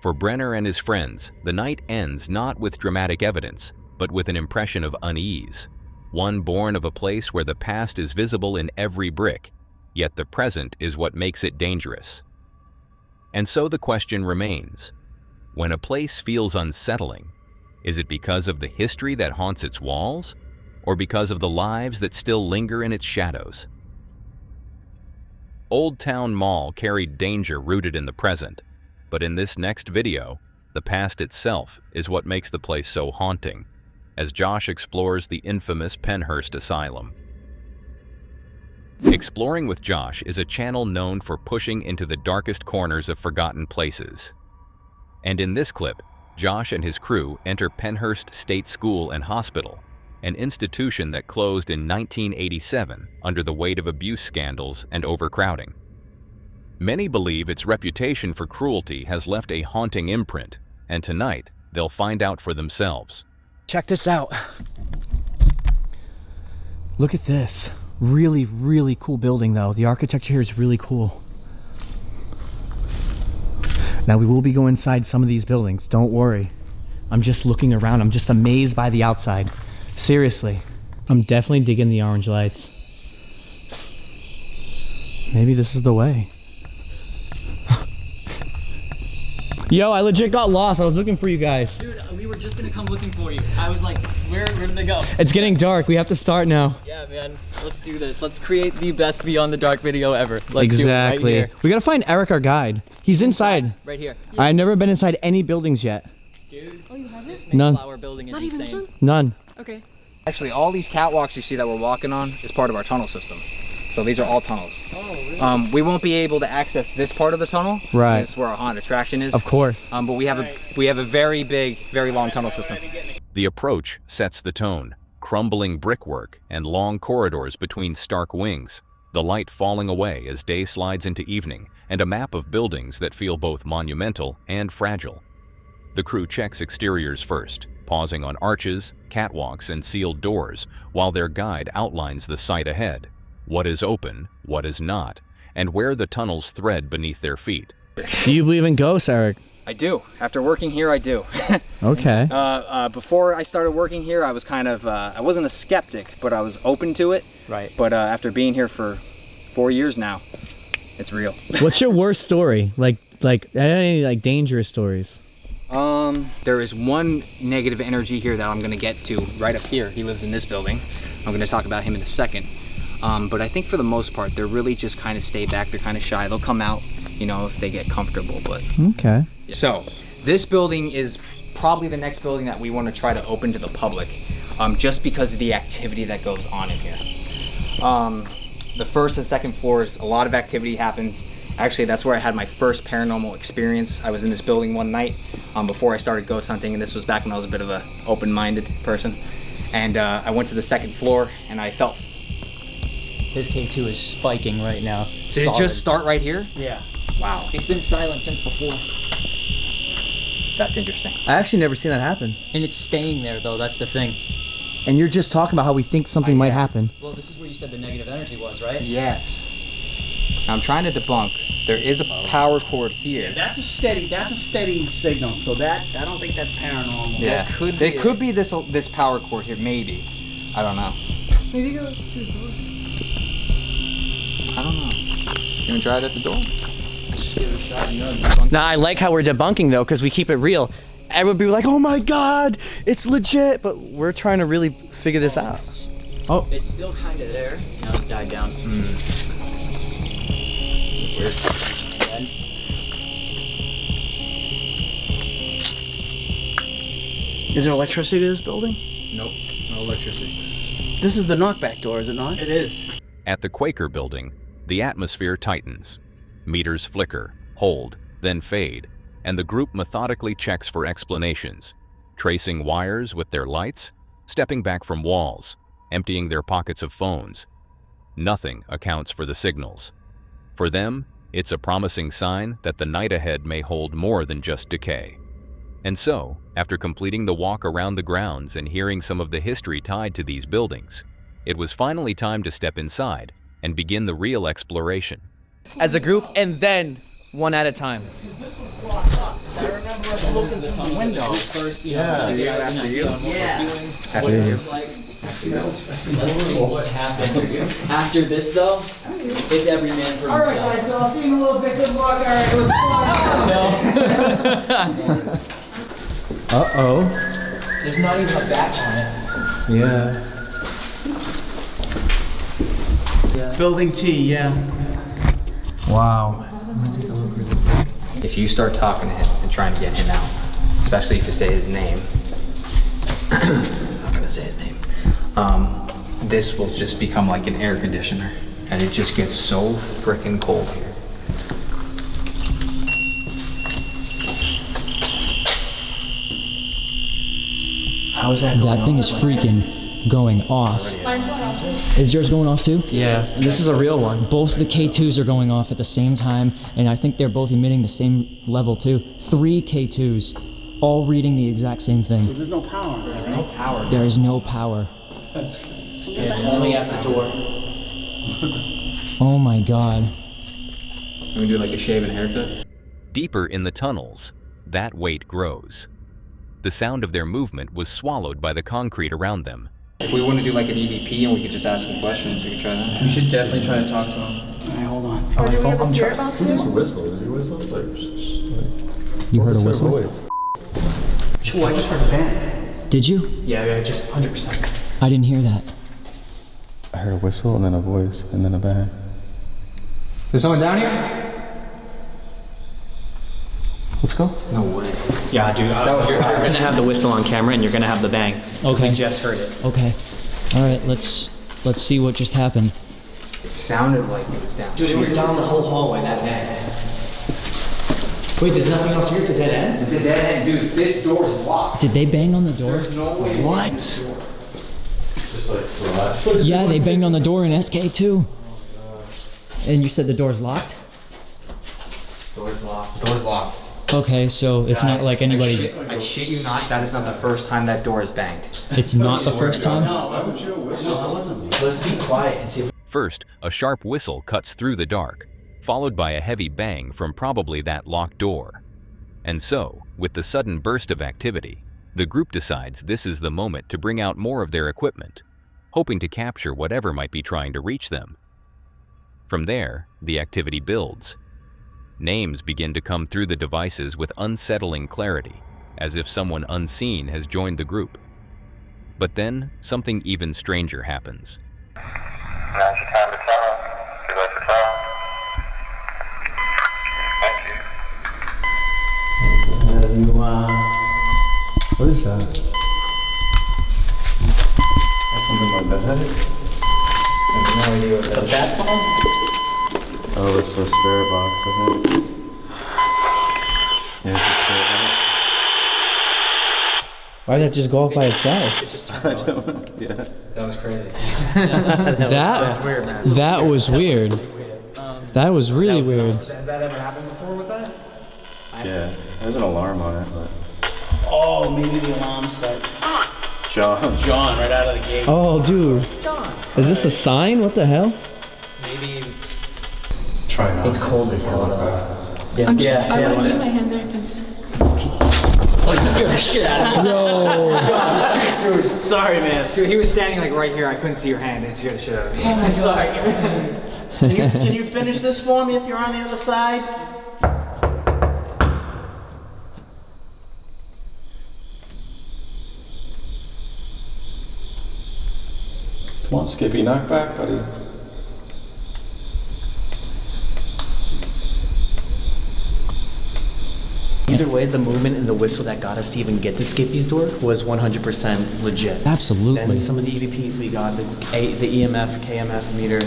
[SPEAKER 2] For Brenner and his friends, the night ends not with dramatic evidence, but with an impression of unease, one born of a place where the past is visible in every brick, yet the present is what makes it dangerous. And so the question remains, when a place feels unsettling, is it because of the history that haunts its walls, or because of the lives that still linger in its shadows? Old Town Mall carried danger rooted in the present, but in this next video, the past itself is what makes the place so haunting, as Josh explores the infamous Pennhurst Asylum. Exploring with Josh is a channel known for pushing into the darkest corners of forgotten places. And in this clip, Josh and his crew enter Pennhurst State School and Hospital, an institution that closed in 1987 under the weight of abuse scandals and overcrowding. Many believe its reputation for cruelty has left a haunting imprint, and tonight they'll find out for themselves.
[SPEAKER 1] Check this out. Look at this. Really, really cool building though. The architecture here is really cool. Now we will be going inside some of these buildings, don't worry. I'm just looking around, I'm just amazed by the outside. Seriously. I'm definitely digging the orange lights. Maybe this is the way. Yo, I legit got lost. I was looking for you guys.
[SPEAKER 9] Dude, we were just gonna come looking for you. I was like, where did they go?
[SPEAKER 1] It's getting dark. We have to start now.
[SPEAKER 9] Yeah, man. Let's do this. Let's create the best Beyond the Dark video ever. Let's do it right here.
[SPEAKER 1] We gotta find Eric, our guide. He's inside.
[SPEAKER 9] Right here.
[SPEAKER 1] I've never been inside any buildings yet.
[SPEAKER 9] Dude. Oh, you have this?
[SPEAKER 1] None.
[SPEAKER 9] Mayflower building is insane.
[SPEAKER 10] Even this one?
[SPEAKER 1] None.
[SPEAKER 10] Okay.
[SPEAKER 11] Actually, all these catwalks you see that we're walking on is part of our tunnel system. So these are all tunnels.
[SPEAKER 9] Oh, really?
[SPEAKER 11] We won't be able to access this part of the tunnel.
[SPEAKER 1] Right.
[SPEAKER 11] This is where our haunted attraction is.
[SPEAKER 1] Of course.
[SPEAKER 11] But we have a very big, very long tunnel system.
[SPEAKER 2] The approach sets the tone, crumbling brickwork and long corridors between stark wings, the light falling away as day slides into evening, and a map of buildings that feel both monumental and fragile. The crew checks exteriors first, pausing on arches, catwalks, and sealed doors, while their guide outlines the site ahead, what is open, what is not, and where the tunnels thread beneath their feet.
[SPEAKER 1] Do you believe in ghosts, Eric?
[SPEAKER 11] I do. After working here, I do.
[SPEAKER 1] Okay.
[SPEAKER 11] Before I started working here, I was kind of, I wasn't a skeptic, but I was open to it.
[SPEAKER 1] Right.
[SPEAKER 11] But after being here for 4 years now, it's real.
[SPEAKER 1] What's your worst story? Like any dangerous stories?
[SPEAKER 11] There is one negative energy here that I'm gonna get to right up here. He lives in this building. I'm gonna talk about him in a second. But I think for the most part, they're really just kind of stay back. They're kind of shy. They'll come out, you know, if they get comfortable, but.
[SPEAKER 1] Okay.
[SPEAKER 11] So this building is probably the next building that we want to try to open to the public, just because of the activity that goes on in here. The first and second floors, a lot of activity happens. Actually, that's where I had my first paranormal experience. I was in this building one night before I started ghost hunting, and this was back when I was a bit of a open-minded person. And I went to the second floor, and I felt.
[SPEAKER 9] This K2 is spiking right now.
[SPEAKER 11] Did it just start right here?
[SPEAKER 9] Yeah.
[SPEAKER 11] Wow.
[SPEAKER 9] It's been silent since before.
[SPEAKER 11] That's interesting.
[SPEAKER 1] I actually never seen that happen.
[SPEAKER 9] And it's staying there though, that's the thing.
[SPEAKER 1] And you're just talking about how we think something might happen.
[SPEAKER 9] Well, this is where you said the negative energy was, right?
[SPEAKER 11] Yes. Now I'm trying to debunk. There is a power cord here.
[SPEAKER 12] Yeah, that's a steady signal. So I don't think that's paranormal.
[SPEAKER 11] Yeah. It could be this power cord here, maybe. I don't know.
[SPEAKER 12] Maybe go to the door.
[SPEAKER 11] I don't know. You gonna try it at the door?
[SPEAKER 12] Let's just give it a shot. You know,
[SPEAKER 1] Now I like how we're debunking though, because we keep it real. Everyone would be like, "Oh my God, it's legit," but we're trying to really figure this out. Oh,
[SPEAKER 9] it's still kind of there. Now it's died down. Where's again?
[SPEAKER 12] Is there electricity to this building?
[SPEAKER 9] Nope, no electricity.
[SPEAKER 12] This is the knockback door, is it not?
[SPEAKER 9] It is.
[SPEAKER 2] At the Quaker building, the atmosphere tightens. Meters flicker, hold, then fade, and the group methodically checks for explanations, tracing wires with their lights, stepping back from walls, emptying their pockets of phones. Nothing accounts for the signals. For them, it's a promising sign that the night ahead may hold more than just decay. And so, after completing the walk around the grounds and hearing some of the history tied to these buildings, it was finally time to step inside and begin the real exploration.
[SPEAKER 1] As a group, and then one at a time.
[SPEAKER 12] I remember us looking through the window.
[SPEAKER 9] First,
[SPEAKER 12] After you.
[SPEAKER 11] After you.
[SPEAKER 9] Let's see what happens. After this though, it's every man for himself.
[SPEAKER 12] Alright guys, so I'll see you in a little bit. Good luck. Alright, let's go.
[SPEAKER 1] Uh-oh.
[SPEAKER 9] There's not even a batch on it.
[SPEAKER 1] Yeah.
[SPEAKER 12] Building T, yeah.
[SPEAKER 11] Wow. If you start talking to him and trying to get him out, especially if you say his name, I'm not gonna say his name, this will just become like an air conditioner, and it just gets so freaking cold here.
[SPEAKER 8] How is that going? That thing is freaking going off.
[SPEAKER 10] Mine's going off too.
[SPEAKER 8] Is yours going off too?
[SPEAKER 10] Yeah, and this is a real one.
[SPEAKER 8] Both the K2s are going off at the same time, and I think they're both emitting the same level too. 3 K2s, all reading the exact same thing.
[SPEAKER 12] So there's no power.
[SPEAKER 11] There's no power.
[SPEAKER 8] There is no power.
[SPEAKER 12] That's crazy.
[SPEAKER 10] It's only at the door.
[SPEAKER 8] Oh my god.
[SPEAKER 11] Can we do like a shave and haircut?
[SPEAKER 2] Deeper in the tunnels, that weight grows. The sound of their movement was swallowed by the concrete around them.
[SPEAKER 11] If we want to do like an EVP and we could just ask him questions, we could try that.
[SPEAKER 10] We should definitely try to talk to him.
[SPEAKER 12] Alright, hold on.
[SPEAKER 10] Or do we have a spirit box here?
[SPEAKER 7] Whistle? Did you whistle?
[SPEAKER 8] You heard a whistle?
[SPEAKER 12] Oh, I just heard a bang.
[SPEAKER 8] Did you?
[SPEAKER 10] Yeah, just 100%.
[SPEAKER 8] I didn't hear that.
[SPEAKER 6] I heard a whistle and then a voice and then a bang.
[SPEAKER 11] Is someone down here?
[SPEAKER 6] Let's go.
[SPEAKER 11] No way.
[SPEAKER 10] Yeah, dude, you're gonna have the whistle on camera and you're gonna have the bang.
[SPEAKER 8] Okay.
[SPEAKER 10] We just heard it.
[SPEAKER 8] Okay. Alright, let's see what just happened.
[SPEAKER 11] It sounded like it was down.
[SPEAKER 10] Dude, it was down the whole hallway, that bang. Wait, there's nothing else here? It's a dead end?
[SPEAKER 11] It's a dead end, dude. This door's locked.
[SPEAKER 8] Did they bang on the door?
[SPEAKER 11] There's no way.
[SPEAKER 10] What?
[SPEAKER 7] Just like the last.
[SPEAKER 8] Yeah, they banged on the door in SK too. And you said the door's locked?
[SPEAKER 11] Door's locked. Door's locked.
[SPEAKER 8] Okay, so it's not like anybody's...
[SPEAKER 11] I shit you not, that is not the first time that door is banged.
[SPEAKER 8] It's not the first time?
[SPEAKER 12] No, wasn't you? No, it wasn't me.
[SPEAKER 10] Let's be quiet and see if
[SPEAKER 2] First, a sharp whistle cuts through the dark, followed by a heavy bang from probably that locked door. And so, with the sudden burst of activity, the group decides this is the moment to bring out more of their equipment, hoping to capture whatever might be trying to reach them. From there, the activity builds. Names begin to come through the devices with unsettling clarity, as if someone unseen has joined the group. But then, something even stranger happens.
[SPEAKER 5] Now's your time to tell. Give us a tell. Thank you.
[SPEAKER 7] What is that? That's something like that.
[SPEAKER 11] I have no idea what that
[SPEAKER 10] the
[SPEAKER 11] is.
[SPEAKER 10] bat phone.
[SPEAKER 6] Oh, it's a spirit box, I think. Yeah, it's a spirit box.
[SPEAKER 8] Why did it just go off by itself?
[SPEAKER 10] It just turned
[SPEAKER 6] I
[SPEAKER 10] on.
[SPEAKER 6] don't know. Yeah.
[SPEAKER 11] That was crazy.
[SPEAKER 8] That
[SPEAKER 11] was weird, man.
[SPEAKER 8] That was weird. That was really weird.
[SPEAKER 11] Has that ever happened before with that?
[SPEAKER 6] Yeah. There's an alarm on it, but.
[SPEAKER 12] Oh, maybe the alarm set.
[SPEAKER 6] John.
[SPEAKER 12] John, right out of the gate.
[SPEAKER 8] Oh, dude. Is this a sign? What the hell?
[SPEAKER 11] Maybe.
[SPEAKER 6] Try not.
[SPEAKER 11] It's cold as hell though.
[SPEAKER 10] I want to keep my hand there because.
[SPEAKER 11] Oh, you scared the shit out of me.
[SPEAKER 8] No.
[SPEAKER 11] Dude,
[SPEAKER 12] Sorry, man.
[SPEAKER 11] dude, he was standing like right here. I couldn't see your hand. It scared the shit out of me.
[SPEAKER 12] Oh my God. Can you finish this for me if you're on the other side?
[SPEAKER 6] Come on, Skippy, knock back, buddy.
[SPEAKER 10] Either way, the movement and the whistle that got us to even get to Skippy's door was 100% legit.
[SPEAKER 8] Absolutely.
[SPEAKER 10] Then some of the EVPs we got, the EMF, KMF meter,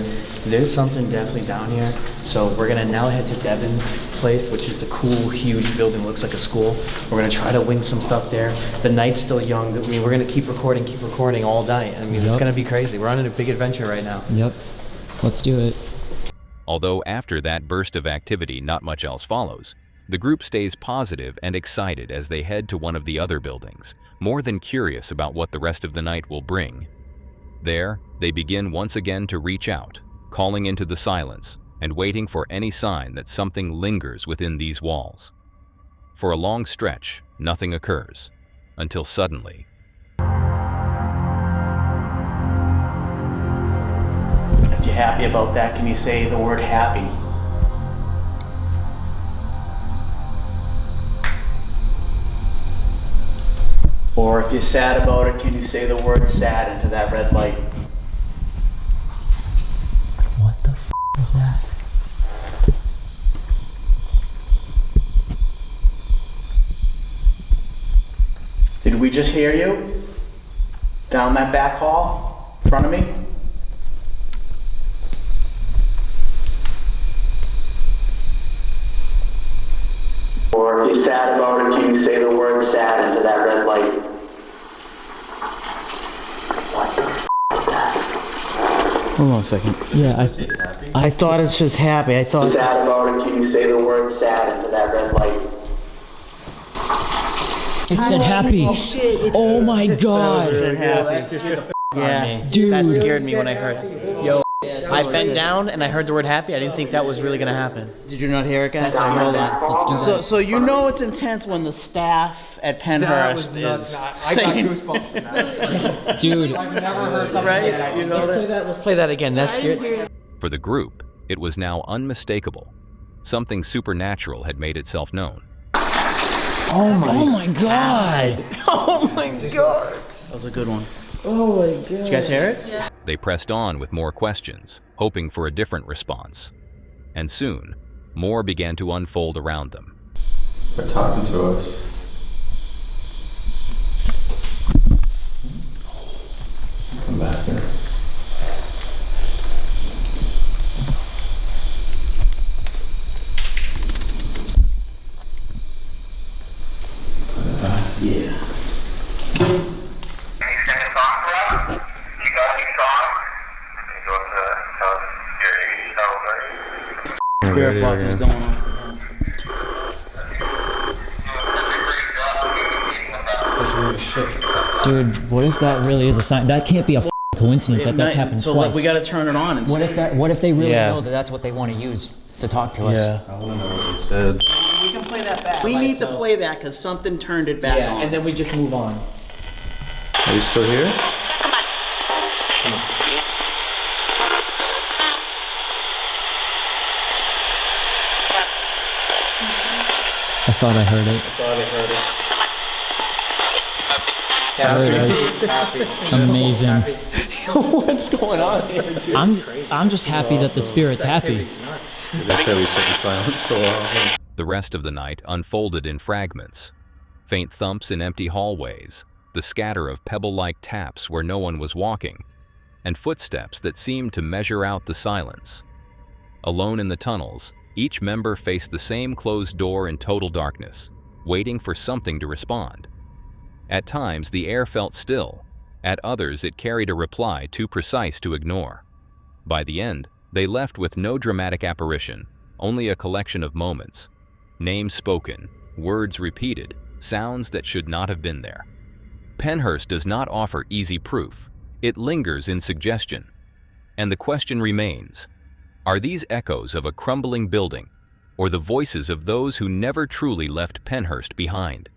[SPEAKER 10] there's something definitely down here. So we're gonna now head to Devin's place, which is the cool, huge building, looks like a school. We're gonna try to wing some stuff there. The night's still young. I mean, we're gonna keep recording all night. I mean, it's gonna be crazy. We're on a big adventure right now.
[SPEAKER 8] Yep. Let's do it.
[SPEAKER 2] Although after that burst of activity not much else follows, the group stays positive and excited as they head to one of the other buildings, more than curious about what the rest of the night will bring. There, they begin once again to reach out, calling into the silence and waiting for any sign that something lingers within these walls. For a long stretch, nothing occurs, until suddenly,
[SPEAKER 12] If you're happy about that, can you say the word happy? Or if you're sad about it, can you say the word sad into that red light?
[SPEAKER 8] What the f was that?
[SPEAKER 12] Did we just hear you? Down that back hall in front of me? Or if you're sad about it, can you say the word sad into that red light? What the f*** is that?
[SPEAKER 10] Hold on a second.
[SPEAKER 8] Yeah,
[SPEAKER 10] I thought it's just happy. I thought.
[SPEAKER 12] Sad about it, can you say the word sad into that red light?
[SPEAKER 8] it said happy. Oh my god.
[SPEAKER 10] Yeah,
[SPEAKER 8] Dude.
[SPEAKER 10] that scared me when I heard it. Yo, I bent down and I heard the word happy. I didn't think that was really gonna happen.
[SPEAKER 9] Did you not hear it, guys?
[SPEAKER 10] Hold on.
[SPEAKER 8] Let's do that.
[SPEAKER 12] So you know it's intense when the staff at Pennhurst is saying...
[SPEAKER 8] Dude.
[SPEAKER 11] I've never heard something
[SPEAKER 12] Right?
[SPEAKER 11] like that.
[SPEAKER 12] You know that?
[SPEAKER 10] Let's play that again. That scared.
[SPEAKER 2] For the group, it was now unmistakable. Something supernatural had made itself known.
[SPEAKER 10] Oh my
[SPEAKER 8] god.
[SPEAKER 10] Oh my god. That was a good one. Oh my god. Did you guys hear it?
[SPEAKER 2] Yeah. They pressed on with more questions, hoping for a different response. And soon, more began to unfold around them.
[SPEAKER 7] They're talking to us. Come back here.
[SPEAKER 12] Yeah.
[SPEAKER 10] Spirit box is going on.
[SPEAKER 7] That's weird as shit.
[SPEAKER 8] Dude, what if that really is a sign? That can't be a coincidence that that's happened
[SPEAKER 12] so
[SPEAKER 8] twice.
[SPEAKER 12] we gotta turn it on and
[SPEAKER 8] What
[SPEAKER 12] see.
[SPEAKER 8] if they really
[SPEAKER 10] Yeah.
[SPEAKER 8] know that that's what they want to use to talk to us?
[SPEAKER 10] Yeah.
[SPEAKER 7] I want to know what they said.
[SPEAKER 12] We can play that back. We need to play that because something turned it back on.
[SPEAKER 10] And then we just move on.
[SPEAKER 7] Are you still here?
[SPEAKER 8] I thought I heard it.
[SPEAKER 10] Happy.
[SPEAKER 8] Amazing.
[SPEAKER 10] What's going on here, dude?
[SPEAKER 8] I'm just happy that the spirit's happy.
[SPEAKER 7] That's how we sit in silence for a while.
[SPEAKER 2] The rest of the night unfolded in fragments. Faint thumps in empty hallways, the scatter of pebble-like taps where no one was walking, and footsteps that seemed to measure out the silence. Alone in the tunnels, each member faced the same closed door in total darkness, waiting for something to respond. At times, the air felt still. At others, it carried a reply too precise to ignore. By the end, they left with no dramatic apparition, only a collection of moments. Names spoken, words repeated, sounds that should not have been there. Pennhurst does not offer easy proof. It lingers in suggestion. And the question remains, are these echoes of a crumbling building, or the voices of those who never truly left Pennhurst behind?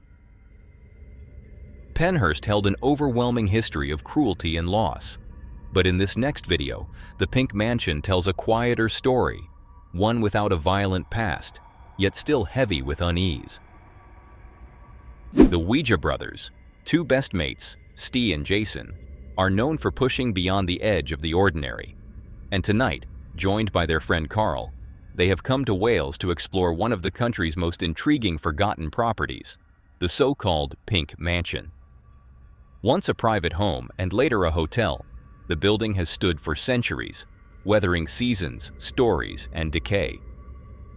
[SPEAKER 2] Pennhurst held an overwhelming history of cruelty and loss. But in this next video, the Pink Mansion tells a quieter story, one without a violent past, yet still heavy with unease. The Ouija brothers, two best mates, Steve and Jason, are known for pushing beyond the edge of the ordinary. And tonight, joined by their friend Carl, they have come to Wales to explore one of the country's most intriguing forgotten properties, the so-called Pink Mansion. Once a private home and later a hotel, the building has stood for centuries, weathering seasons, stories, and decay.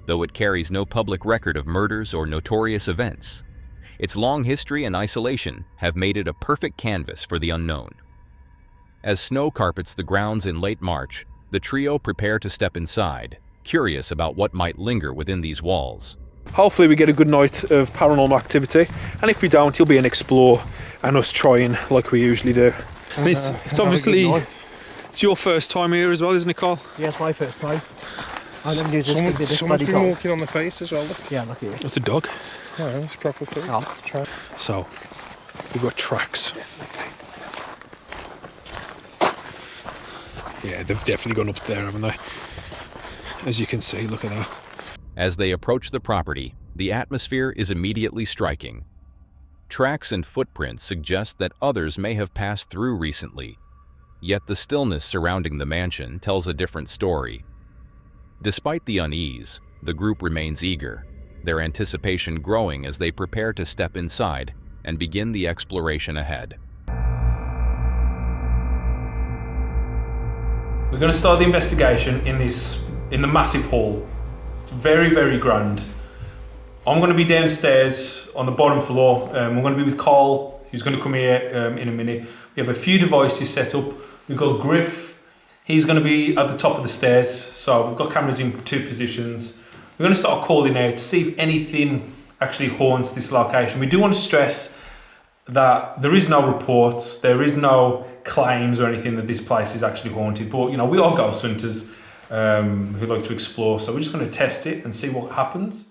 [SPEAKER 2] Though it carries no public record of murders or notorious events, its long history and isolation have made it a perfect canvas for the unknown. As snow carpets the grounds in late March, the trio prepare to step inside, curious about what might linger within these walls.
[SPEAKER 13] Hopefully we get a good night of paranormal activity, and if we don't, you'll be an explore and us trying like we usually do. And it's obviously it's your first time here as well, isn't it, Carl?
[SPEAKER 14] Yeah, it's my first time. I never knew this could be this bloody
[SPEAKER 6] been
[SPEAKER 14] cold.
[SPEAKER 6] walking on the face as well. Look.
[SPEAKER 14] Yeah, look here.
[SPEAKER 13] It's a dog.
[SPEAKER 6] Oh, that's proper food.
[SPEAKER 14] Oh.
[SPEAKER 6] Try.
[SPEAKER 13] So we've got tracks. Yeah, they've definitely gone up there, haven't they? As you can see, look at that.
[SPEAKER 2] As they approach the property, the atmosphere is immediately striking. Tracks and footprints suggest that others may have passed through recently, yet the stillness surrounding the mansion tells a different story. Despite the unease, the group remains eager, their anticipation growing as they prepare to step inside and begin the exploration ahead.
[SPEAKER 13] We're going to start the investigation in the massive hall. It's very, very grand. I'm going to be downstairs on the bottom floor. We're going to be with Carl, who's going to come here in a minute. We have a few devices set up. We've got Griff. He's going to be at the top of the stairs. So we've got cameras in 2 positions. We're going to start calling out to see if anything actually haunts this location. We do want to stress that there is no reports, there is no claims or anything that this place is actually haunted. But you know, we are ghost hunters who like to explore. So we're just going to test it and see what happens.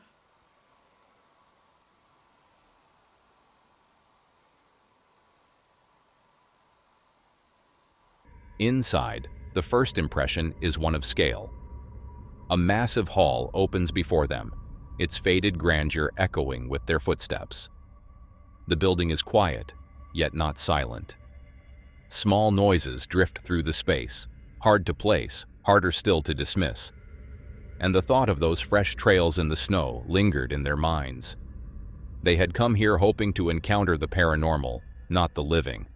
[SPEAKER 2] Inside, the first impression is one of scale. A massive hall opens before them, its faded grandeur echoing with their footsteps. The building is quiet, yet not silent. Small noises drift through the space, hard to place, harder still to dismiss. And the thought of those fresh trails in the snow lingered in their minds. They had come here hoping to encounter the paranormal, not the living.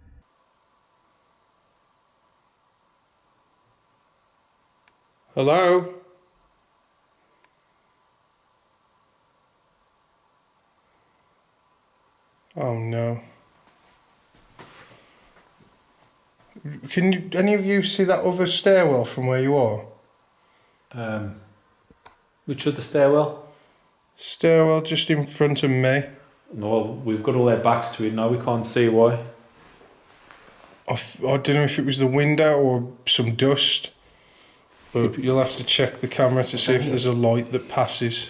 [SPEAKER 6] Hello? Oh no. Can any of you see that other stairwell from where you are?
[SPEAKER 13] Which other stairwell?
[SPEAKER 6] Stairwell just in front of me.
[SPEAKER 13] No, we've got all their backs to it now, we can't see why.
[SPEAKER 6] I don't know if it was the window or some dust. But you'll have to check the camera to see if there's a light that passes.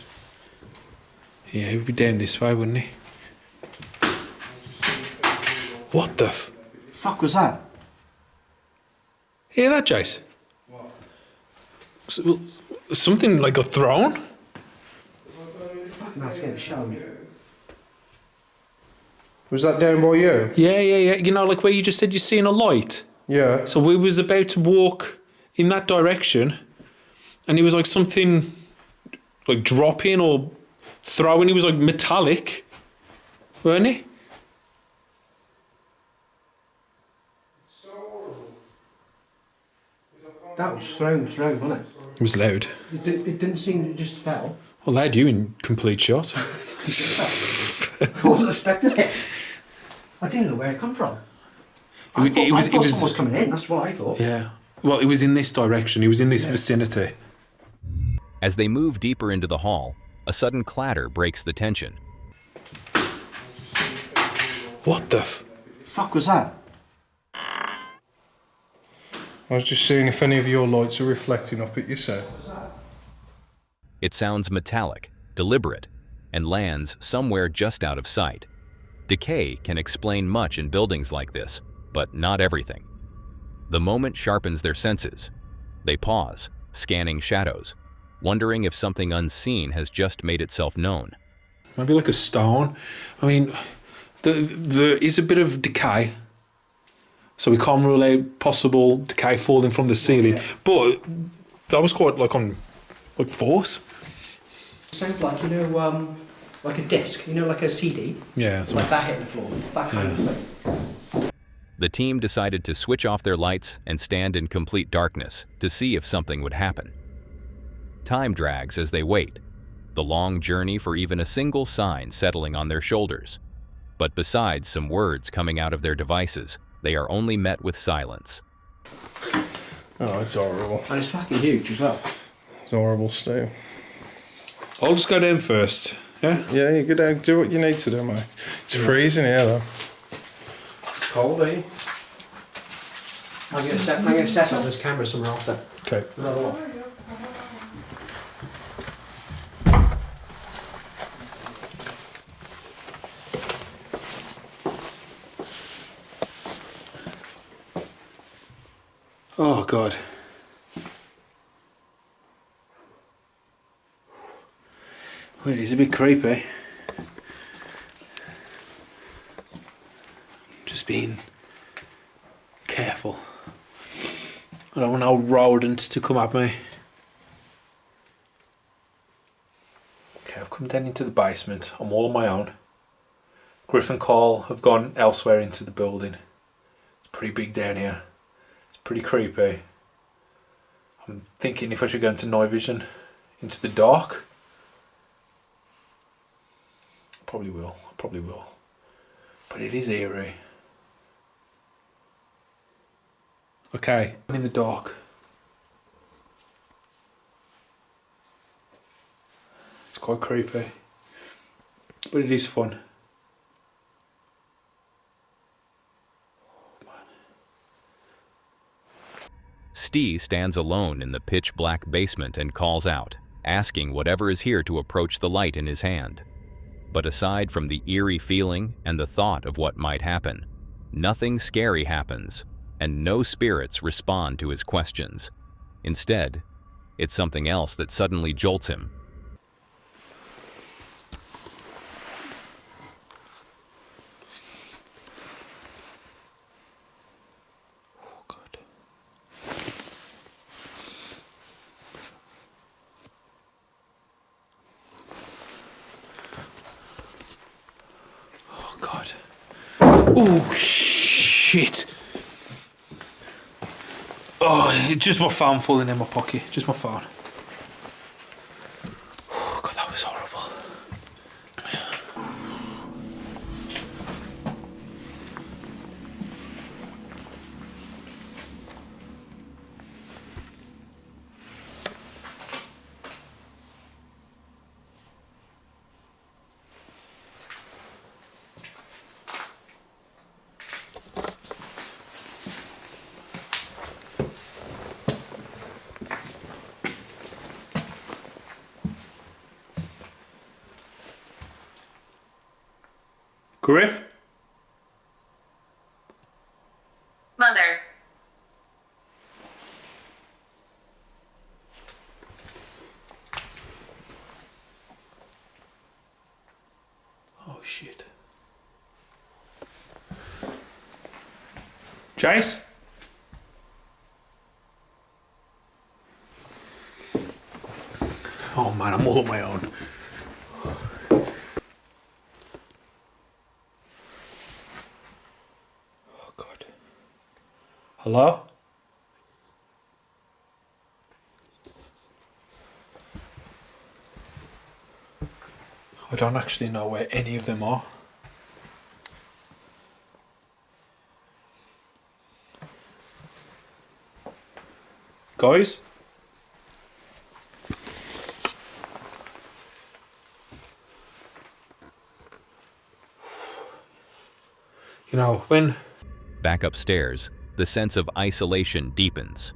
[SPEAKER 13] Yeah, he'd be down this way, wouldn't he? What the
[SPEAKER 14] fuck was that?
[SPEAKER 13] Hear that, Jace? What? Something like got thrown?
[SPEAKER 14] Fucking that's getting shown.
[SPEAKER 6] Was that down by you?
[SPEAKER 13] Yeah. You know, like where you just said you're seeing a light?
[SPEAKER 6] Yeah.
[SPEAKER 13] So we was about to walk in that direction, and it was like something like dropping or throwing. He was like metallic, weren't he?
[SPEAKER 14] That was thrown, wasn't it?
[SPEAKER 13] It was loud.
[SPEAKER 14] It didn't seem it just fell.
[SPEAKER 13] Well, they had you in complete shot.
[SPEAKER 14] I wasn't expecting it. I didn't know where it come from. I thought someone was coming in, that's what I thought.
[SPEAKER 13] Yeah. Well, it was in this direction. He was in this vicinity.
[SPEAKER 2] As they move deeper into the hall, a sudden clatter breaks the tension.
[SPEAKER 13] What the
[SPEAKER 14] fuck was that?
[SPEAKER 6] I was just seeing if any of your lights are reflecting up at you, sir.
[SPEAKER 2] It sounds metallic, deliberate, and lands somewhere just out of sight. Decay can explain much in buildings like this, but not everything. The moment sharpens their senses. They pause, scanning shadows, wondering if something unseen has just made itself known.
[SPEAKER 13] Maybe like a stone. I mean, there is a bit of decay, so we can't rule out possible decay falling from the ceiling. But that was quite like on force.
[SPEAKER 14] It sounds like, you know, like a disc, you know, like a CD.
[SPEAKER 13] Yeah.
[SPEAKER 14] Like that hitting the floor, that kind of thing.
[SPEAKER 2] The team decided to switch off their lights and stand in complete darkness to see if something would happen. Time drags as they wait, the long journey for even a single sign settling on their shoulders. But besides some words coming out of their devices, they are only met with silence.
[SPEAKER 6] Oh, it's horrible.
[SPEAKER 14] And it's fucking huge as well.
[SPEAKER 6] It's horrible still.
[SPEAKER 13] I'll just go down first, yeah?
[SPEAKER 6] Yeah, you go down, do what you need to do, mate. It's freezing here, though. Cold, eh?
[SPEAKER 14] I'm gonna set up this camera somewhere else then.
[SPEAKER 13] Okay. Oh God. Well, it is a bit creepy. Just being careful. I don't want no rodent to come at me. Okay, I've come down into the basement. I'm all on my own. Griff and Carl have gone elsewhere into the building. It's pretty big down here. It's pretty creepy. I'm thinking if I should go into night vision, into the dark. Probably will. Probably will. But it is eerie. Okay, I'm in the dark. It's quite creepy, but it is fun.
[SPEAKER 2] Stee stands alone in the pitch-black basement and calls out, asking whatever is here to approach the light in his hand. But aside from the eerie feeling and the thought of what might happen, nothing scary happens, and no spirits respond to his questions. Instead, it's something else that suddenly jolts him.
[SPEAKER 13] Oh shit! Oh, just my phone falling in my pocket. Just my phone. Oh god, that was horrible. Griff?
[SPEAKER 15] Mother.
[SPEAKER 13] Oh shit. Chase? Oh man, I'm all on my own. Hello? I don't actually know where any of them are. Guys? You know, when...
[SPEAKER 2] Back upstairs, the sense of isolation deepens.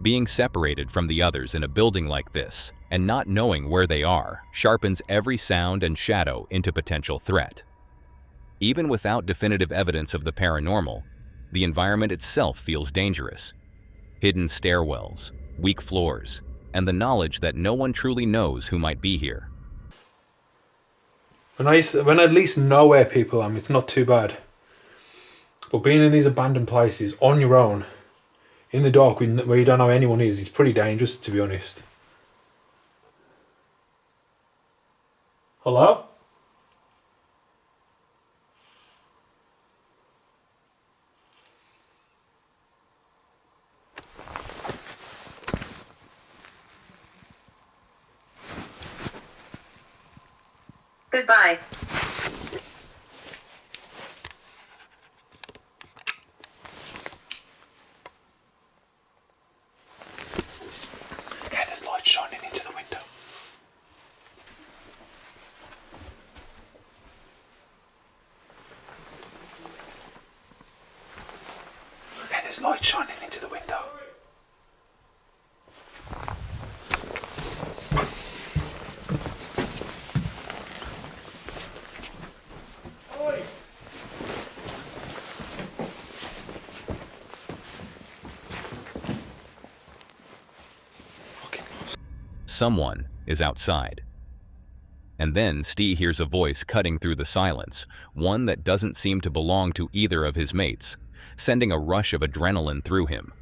[SPEAKER 2] Being separated from the others in a building like this, and not knowing where they are, sharpens every sound and shadow into potential threat. Even without definitive evidence of the paranormal, the environment itself feels dangerous. Hidden stairwells, weak floors, and the knowledge that no one truly knows who might be here.
[SPEAKER 13] When I at least know where people are, it's not too bad. But being in these abandoned places on your own, in the dark, where you don't know who anyone is, it's pretty dangerous, to be honest. Hello?
[SPEAKER 15] Goodbye.
[SPEAKER 13] Okay, there's light shining into the window. Okay, there's light shining into the window.
[SPEAKER 2] Someone is outside. And then Stee hears a voice cutting through the silence, one that doesn't seem to belong to either of his mates, sending a rush of adrenaline through him.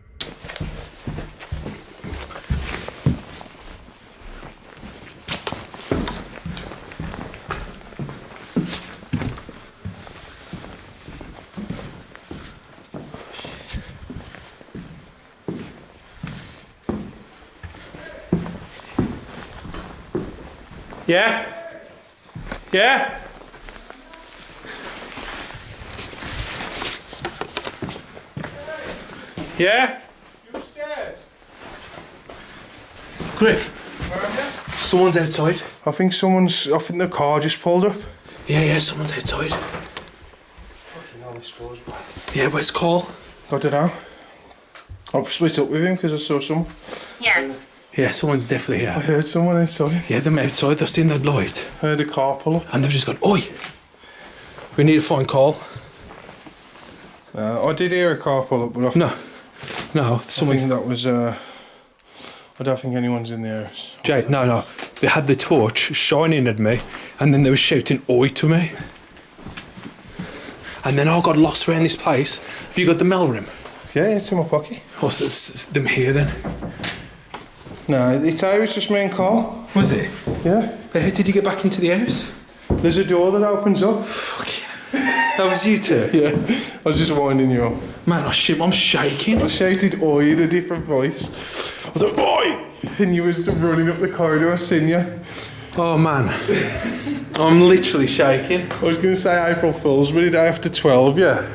[SPEAKER 13] Yeah? Yeah? Yeah?
[SPEAKER 6] You upstairs?
[SPEAKER 13] Griff, someone's outside.
[SPEAKER 6] I think the car just pulled up.
[SPEAKER 13] Yeah, someone's outside.
[SPEAKER 6] Fucking hell, this floor's bad.
[SPEAKER 13] Yeah, where's Cole?
[SPEAKER 6] I don't know. I'll split up with him because I saw someone.
[SPEAKER 15] Yes.
[SPEAKER 13] Yeah, someone's definitely here.
[SPEAKER 6] I heard someone outside.
[SPEAKER 13] Yeah, them outside, they've seen the light.
[SPEAKER 6] I heard a car pull up.
[SPEAKER 13] And they've just gone, oi! We need to find Cole.
[SPEAKER 6] I did hear a car pull up, but
[SPEAKER 13] No, someone's...
[SPEAKER 6] I think that was, I don't think anyone's in the house.
[SPEAKER 13] Jay, no. They had the torch shining at me, and then they were shouting oi to me. And then I got lost around this place. Have you got the mail room?
[SPEAKER 6] Yeah, it's in my pocket.
[SPEAKER 13] Oh, so it's them here then?
[SPEAKER 6] No, it was just me and Carl.
[SPEAKER 13] Was it?
[SPEAKER 6] Yeah.
[SPEAKER 13] How did you get back into the house?
[SPEAKER 6] There's a door that opens up.
[SPEAKER 13] Fuck yeah. That was you two?
[SPEAKER 6] Yeah. I was just winding you up.
[SPEAKER 13] Man, I'm shaking.
[SPEAKER 6] I shouted oi in a different voice. I was like, oi! And you was running up the corridor, I seen you.
[SPEAKER 13] Oh man. I'm literally shaking.
[SPEAKER 6] I was going to say April Fool's, but day after 12, yeah.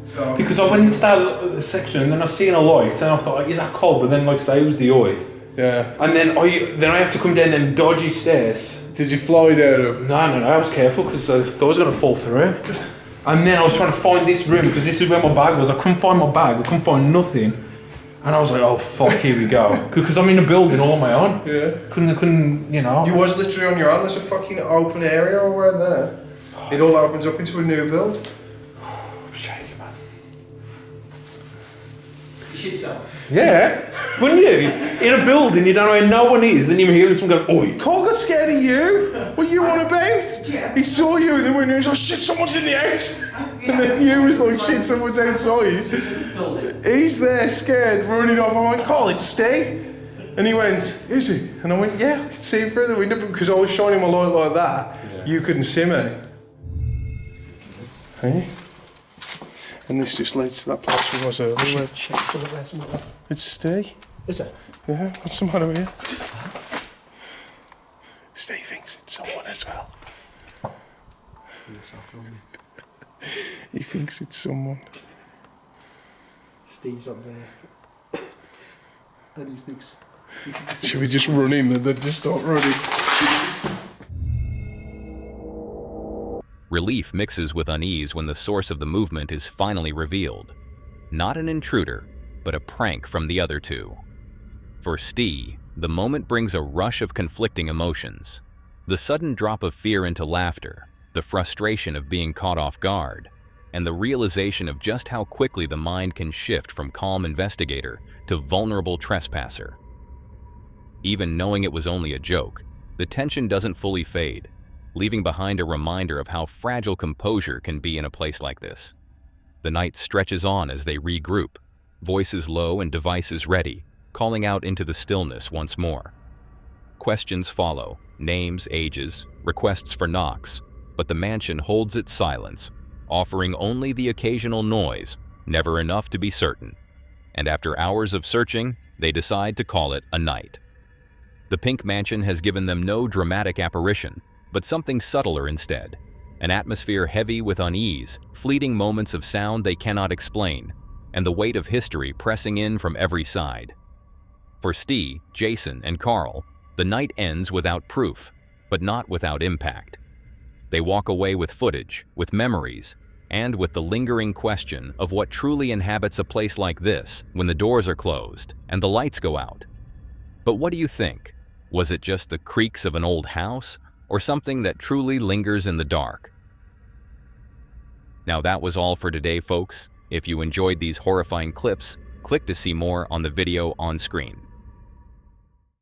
[SPEAKER 6] So.
[SPEAKER 13] Because I went into that section and then I seen a light and I thought, is that cold? But then like I say, it was the oi.
[SPEAKER 6] Yeah.
[SPEAKER 13] And then I have to come down them dodgy stairs.
[SPEAKER 6] Did you fly down them?
[SPEAKER 13] No, I was careful because I thought I was going to fall through. And then I was trying to find this room because this is where my bag was. I couldn't find my bag, I couldn't find nothing. And I was like, oh fuck, here we go. Because I'm in a building all on my own.
[SPEAKER 6] Yeah.
[SPEAKER 13] Couldn't, you know.
[SPEAKER 6] You was literally on your own. There's a fucking open area all around there. It all opens up into a new build.
[SPEAKER 13] I'm shaking, man.
[SPEAKER 14] You shit yourself.
[SPEAKER 13] Yeah. Wouldn't you? In a building, you don't know where no one is, and you're hearing someone go, oi.
[SPEAKER 6] Cole got scared of you. What you on about?
[SPEAKER 14] Yeah.
[SPEAKER 6] He saw you and then when he was like, shit, someone's in the house. And then you was like, shit, someone's outside. He's there scared, running off. I went, Cole, it's Steve. And he went, is he? And I went, yeah, I could see him through the window, but because I was shining my light like that, you couldn't see me. Hey? And this just leads to that place we was earlier. It's Steve.
[SPEAKER 14] Is it?
[SPEAKER 6] Yeah, what's the matter with you? Steve thinks it's someone as well. He thinks it's someone.
[SPEAKER 14] Steve's up there. And he thinks...
[SPEAKER 6] Should we just run in and then just start running?
[SPEAKER 2] Relief mixes with unease when the source of the movement is finally revealed. Not an intruder, but a prank from the other two. For Steve, the moment brings a rush of conflicting emotions. The sudden drop of fear into laughter, the frustration of being caught off guard, and the realization of just how quickly the mind can shift from calm investigator to vulnerable trespasser. Even knowing it was only a joke, the tension doesn't fully fade, leaving behind a reminder of how fragile composure can be in a place like this. The night stretches on as they regroup, voices low and devices ready, calling out into the stillness once more. Questions follow, names, ages, requests for knocks, but the mansion holds its silence, offering only the occasional noise, never enough to be certain. And after hours of searching, they decide to call it a night. The Pink Mansion has given them no dramatic apparition, but something subtler instead. An atmosphere heavy with unease, fleeting moments of sound they cannot explain, and the weight of history pressing in from every side. For Steve, Jason, and Carl, the night ends without proof, but not without impact. They walk away with footage, with memories, and with the lingering question of what truly inhabits a place like this when the doors are closed and the lights go out. But what do you think? Was it just the creaks of an old house, or something that truly lingers in the dark? Now that was all for today, folks. If you enjoyed these horrifying clips, click to see more on the video on screen.